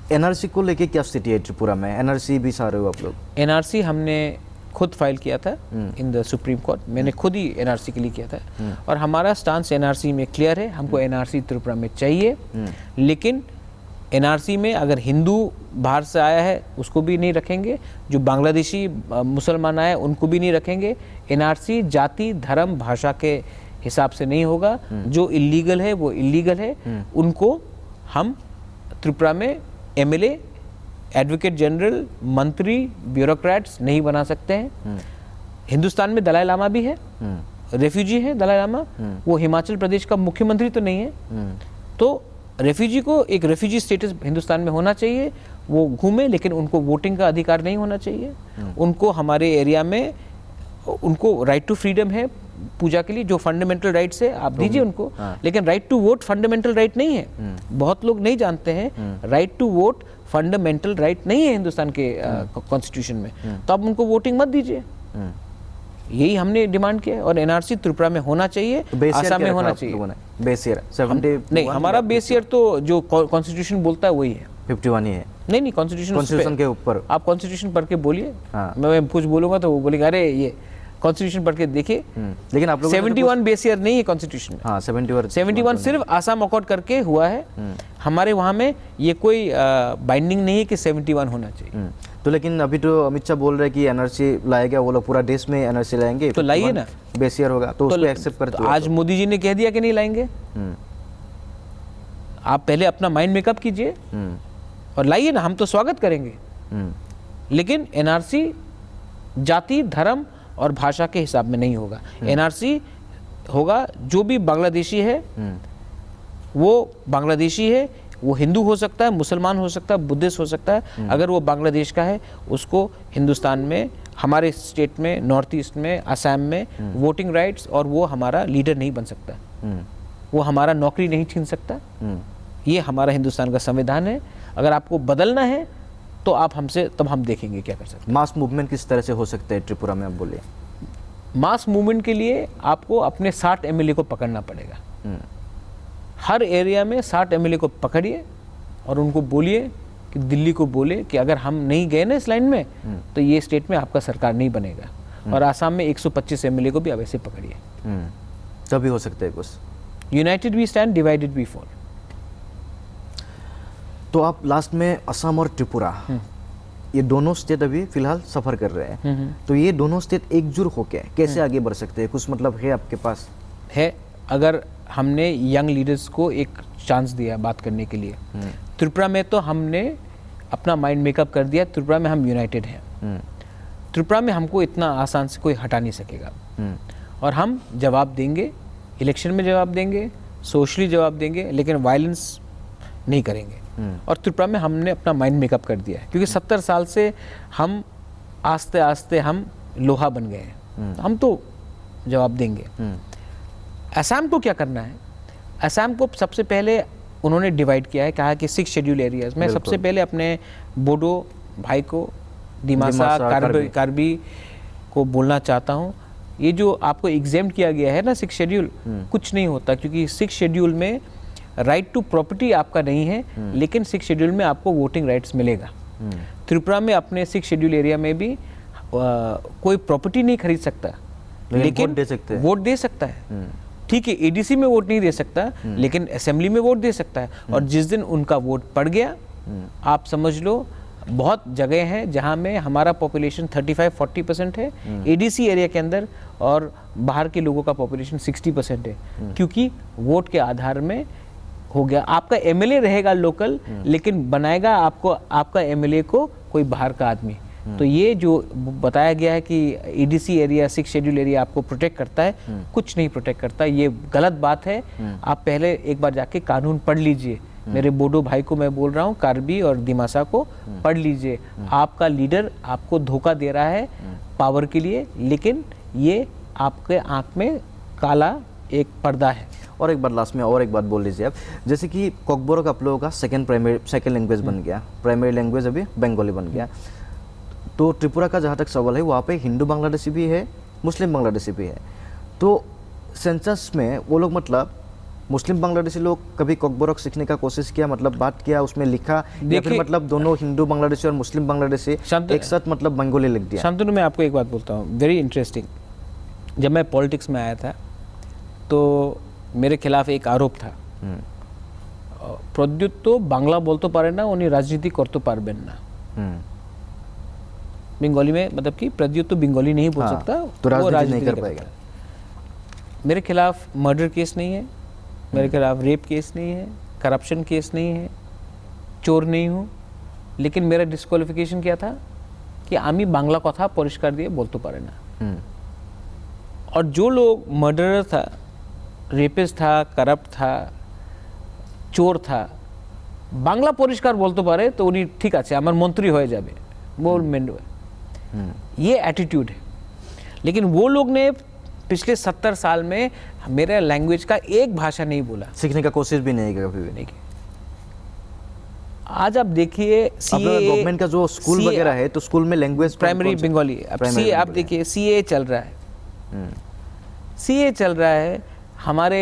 एनआरसी को लेके क्या स्थिति है त्रिपुरा में? एनआरसी भी चाह रहे हो आप लोग? एनआरसी हमने खुद फाइल किया था इन द सुप्रीम कोर्ट, मैंने खुद ही एनआरसी के लिए किया था, और हमारा स्टांस एनआरसी में क्लियर है, हमको एनआरसी त्रिपुरा में चाहिए। लेकिन एनआरसी में अगर हिंदू बाहर से आया है उसको भी नहीं रखेंगे, जो बांग्लादेशी मुसलमान आए उनको भी नहीं रखेंगे। एनआरसी जाति, धर्म, भाषा के हिसाब से नहीं होगा। जो इलीगल है वो इलीगल है, उनको हम त्रिपुरा में एमएलए, एडवोकेट जनरल, मंत्री, ब्यूरोक्रेट्स नहीं बना सकते हैं। हिंदुस्तान में दलाई लामा भी है, रेफ्यूजी है दलाई लामा, वो हिमाचल प्रदेश का मुख्यमंत्री तो नहीं है। तो रेफ्यूजी को एक रेफ्यूजी स्टेटस हिंदुस्तान में होना चाहिए, वो घूमे, लेकिन उनको वोटिंग का अधिकार नहीं होना चाहिए। उनको हमारे एरिया में उनको राइट टू फ्रीडम है पूजा के लिए, जो फंडामेंटल राइट्स है आप दीजिए उनको, लेकिन right to vote fundamental right नहीं है। बहुत लोग नहीं जानते हैं right to vote fundamental right नहीं है हिंदुस्तान के कॉन्स्टिट्यूशन में, तो आप उनको वोटिंग मत दीजिए। यही हमने डिमांड किया है। और एनआरसी त्रिपुरा में होना चाहिए, आसाम में होना चाहिए। बेस ईयर 70 नहीं, हमारा बेस ईयर तो जो कॉन्स्टिट्यूशन बोलता है वही है, 51 ही है। नहीं कॉन्स्टिट्यूशन के ऊपर आप कॉन्स्टिट्यूशन पढ़ के बोलिए। मैं कुछ बोलूंगा तो वो बोलेंगे अरे ये कॉन्स्टिट्यूशन पढ़ के देखिए। लेकिन आप लोग 71 बेस ईयर नहीं है कॉन्स्टिट्यूशन में। हाँ 71 सिर्फ आसाम अकॉर्ड करके हुआ है। हमारे वहाँ में ये कोई बाइंडिंग नहीं है कि 71 होना चाहिए। तो लेकिन अभी तो अमित शाह बोल रहे हैं कि एनआरसी लाएगा, वो लोग पूरा देश में एनआरसी लाएंगे, तो लाइए ना, बेस ईयर होगा तो उसको एक्सेप्ट करते हो। आज मोदी जी ने कह दिया कि नहीं लाएंगे। आप पहले अपना माइंड मेकअप कीजिए और लाइए ना, हम तो स्वागत करेंगे। लेकिन एनआरसी जाति, धर्म और भाषा के हिसाब में नहीं होगा। एनआरसी होगा जो भी बांग्लादेशी है वो बांग्लादेशी है, वो हिंदू हो सकता है, मुसलमान हो सकता है, बुद्धिस्ट हो सकता है। अगर वो बांग्लादेश का है उसको हिंदुस्तान में, हमारे स्टेट में, नॉर्थ ईस्ट में, असम में वोटिंग राइट्स, और वो हमारा लीडर नहीं बन सकता, वो हमारा नौकरी नहीं छीन सकता। ये हमारा हिंदुस्तान का संविधान है। अगर आपको बदलना है तो आप हमसे, तब हम देखेंगे क्या कर सकते हैं। मास मूवमेंट किस तरह से हो सकता है त्रिपुरा में, आप बोलिए। मास मूवमेंट के लिए आपको अपने 60 एमएलए को पकड़ना पड़ेगा। हर एरिया में 60 एमएलए को पकड़िए और उनको बोलिए कि दिल्ली को बोले कि अगर हम नहीं गए ना इस लाइन में तो ये स्टेट में आपका सरकार नहीं बनेगा। और आसाम में 125 एमएलए को भी अब ऐसे पकड़िए, तभी हो सकता है कुछ। United we stand, divided we fall. तो आप लास्ट में असम और त्रिपुरा, ये दोनों स्टेट अभी फिलहाल सफर कर रहे हैं, तो ये दोनों स्टेट एकजुट होकर कैसे आगे बढ़ सकते हैं, कुछ मतलब है आपके पास? है, अगर हमने यंग लीडर्स को एक चांस दिया बात करने के लिए। त्रिपुरा में तो हमने अपना माइंड मेकअप कर दिया, त्रिपुरा में हम यूनाइटेड हैं। त्रिपुरा में हमको इतना आसान से कोई हटा नहीं सकेगा। और हम जवाब देंगे, इलेक्शन में जवाब देंगे, सोशली जवाब देंगे, लेकिन वायलेंस नहीं करेंगे। और त्रिपुरा में हमने अपना माइंड मेकअप कर दिया है, क्योंकि 70 साल से हम आस्ते आस्ते हम लोहा बन गए हैं। हम तो जवाब देंगे। असम को क्या करना है? असम को सबसे पहले उन्होंने डिवाइड किया है, कहा कि 6 शेड्यूल एरियाज में सबसे पहले अपने बोडो भाई को, दिमासा, कार्बी को बोलना चाहता हूँ, ये जो आपको एग्जेम्प्ट किया गया है ना 6 शेड्यूल, कुछ नहीं होता, क्योंकि 6 शेड्यूल में राइट टू प्रॉपर्टी आपका नहीं है, लेकिन 6 शेड्यूल में आपको वोटिंग राइट्स मिलेगा। त्रिपुरा में अपने 6 शेड्यूल एरिया में भी कोई प्रॉपर्टी नहीं खरीद सकता, लेकिन वोट दे सकता है। ठीक है, एडीसी में वोट नहीं दे सकता, लेकिन असेंबली में वोट दे सकता है। और जिस दिन उनका वोट पड़ गया, आप समझ लो बहुत जगह हैं जहां में हमारा पॉपुलेशन 35-40% है एडीसी एरिया के अंदर, और बाहर के लोगों का पॉपुलेशन 60% है, क्योंकि वोट के आधार में हो गया। आपका एमएलए रहेगा लोकल, लेकिन बनाएगा आपको आपका एमएलए को कोई बाहर का आदमी। तो ये जो बताया गया है कि ईडीसी एरिया 6 शेड्यूल एरिया आपको प्रोटेक्ट करता है, कुछ नहीं प्रोटेक्ट करता, ये गलत बात है। आप पहले एक बार जाके कानून पढ़ लीजिए। मेरे बोडो भाई को मैं बोल रहा हूँ, कार्बी और दिमासा को पढ़ लीजिए। आपका लीडर आपको धोखा दे रहा है पावर के लिए, लेकिन ये आपके आंख में काला एक पर्दा है। और एक बार लास्ट में और एक बात बोल लीजिए आप, जैसे कि कोकबोरोक आप लोगों का सेकंड लैंग्वेज बन गया, प्राइमरी लैंग्वेज अभी बंगाली बन गया। तो त्रिपुरा का जहाँ तक सवाल है, वहाँ पे हिंदू बांग्लादेशी भी है, मुस्लिम बांग्लादेशी भी है। तो सेंसस में वो लोग, मतलब मुस्लिम बांग्लादेशी लोग कभी कोकबोरोक सीखने का कोशिश किया, मतलब बात किया, उसमें लिखा, या फिर मतलब दोनों हिंदू बांग्लादेशी और मुस्लिम बांग्लादेशी एक साथ मतलब बंगाली लिख दिया? शांतनु, मैं आपको एक बात बोलता हूँ, वेरी इंटरेस्टिंग। जब मैं पॉलिटिक्स में आया था तो मेरे खिलाफ एक आरोप था, प्रद्युत तो बांग्ला बोलते पारे ना, उन्हें राजनीति करते पारबेन ना। बंगाली में मतलब कि प्रद्युत तो बंगाली नहीं बोल सकता, तो वो राजनीति नहीं कर पाएगा। मेरे खिलाफ मर्डर केस नहीं है, मेरे खिलाफ रेप केस नहीं है, करप्शन केस नहीं है, चोर नहीं हूँ, लेकिन मेरा डिस्क्वालिफिकेशन क्या था कि आमी बांग्ला कथा परिष्कार दिए बोलते पारे ना। और जो लोग मर्डरर था, रेपिस्ट था, करप्ट था, चोर था, বাংলা পরিষ্কার বলতে পারে তো উনি ঠিক আছে আমার মন্ত্রী হয়ে যাবে, वो ये एटीट्यूड है। लेकिन वो लोग ने पिछले 70 साल में मेरे लैंग्वेज का एक भाषा नहीं बोला, सीखने का कोशिश भी नहीं की कभी भी। नहीं की। आज आप देखिए गवर्नमेंट का जो स्कूल वगैरह है तो स्कूल में लैंग्वेज प्राइमरी बंगाली, अब सीए आप देखिए, सीए चल रहा है, सीए चल रहा है। हमारे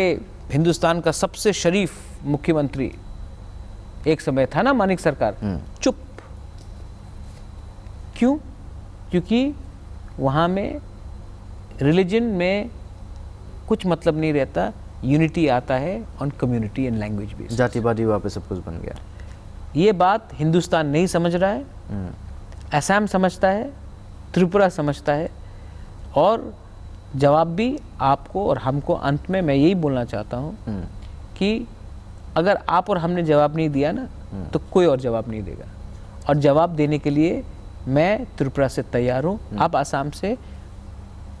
हिंदुस्तान का सबसे शरीफ मुख्यमंत्री एक समय था ना, मानिक सरकार, चुप क्यों? क्योंकि वहाँ में रिलीजन में कुछ मतलब नहीं रहता, यूनिटी आता है on community and language based. जातिवादी वहाँ पे सब कुछ बन गया। ये बात हिंदुस्तान नहीं समझ रहा है, असम समझता है, त्रिपुरा समझता है, और जवाब भी आपको और हमको अंत में मैं यही बोलना चाहता हूँ कि अगर आप और हमने जवाब नहीं दिया ना तो कोई और जवाब नहीं देगा, और जवाब देने के लिए मैं त्रिपुरा से तैयार हूँ। आप आसाम से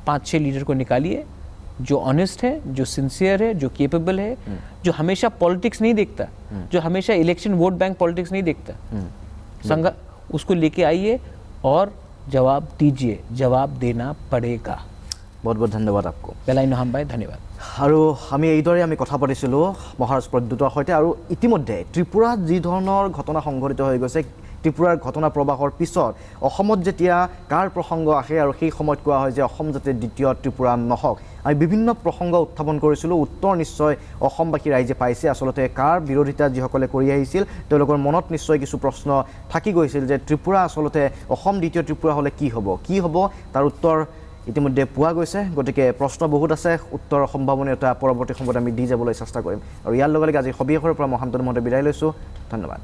5-6 लीडर को निकालिए जो ऑनेस्ट है, जो सिंसियर है, जो केपेबल है, जो हमेशा पॉलिटिक्स नहीं देखता, जो हमेशा इलेक्शन वोट बैंक पॉलिटिक्स नहीं देखता, संघ उसको लेके आइए और जवाब दीजिए, जवाब देना पड़ेगा। बहुत बहुत धन्यवाद आपको বেলাই নহাম ভাই, ধন্যবাদ। আৰু আমি এইদৰে আমি কথা পাতিছিলোঁ মহাৰাজ প্ৰদ্যুতৰ সৈতে। আৰু ইতিমধ্যে ত্ৰিপুৰাত যি ধৰণৰ ঘটনা সংঘটিত হৈ গৈছে, ত্ৰিপুৰাৰ ঘটনা প্ৰবাহৰ পিছত অসমত যেতিয়া কাৰ প্ৰসংগ আহে আৰু সেই সময়ত কোৱা হয় যে অসম যাতে দ্বিতীয় ত্ৰিপুৰা নহওক, আমি বিভিন্ন প্ৰসংগ উত্থাপন কৰিছিলোঁ। উত্তৰ নিশ্চয় অসমবাসী ৰাইজে পাইছে। আচলতে কাৰ বিৰোধিতা যিসকলে কৰি আহিছিল তেওঁলোকৰ মনত নিশ্চয় কিছু প্ৰশ্ন থাকি গৈছিল যে ত্ৰিপুৰা আচলতে অসম দ্বিতীয় ত্ৰিপুৰা হ'লে কি হ'ব, তাৰ উত্তৰ ইতিমধ্যে পোৱা গৈছে। গতিকে প্ৰশ্ন বহুত আছে, উত্তৰ সম্ভাৱনীয়তা পৰৱৰ্তী সময়ত আমি দি যাবলৈ চেষ্টা কৰিম। আৰু ইয়াৰ লগে লগে আজি সবিশেষৰ পৰা মই শান্তনু মহন্ত বিদায় লৈছোঁ। ধন্যবাদ।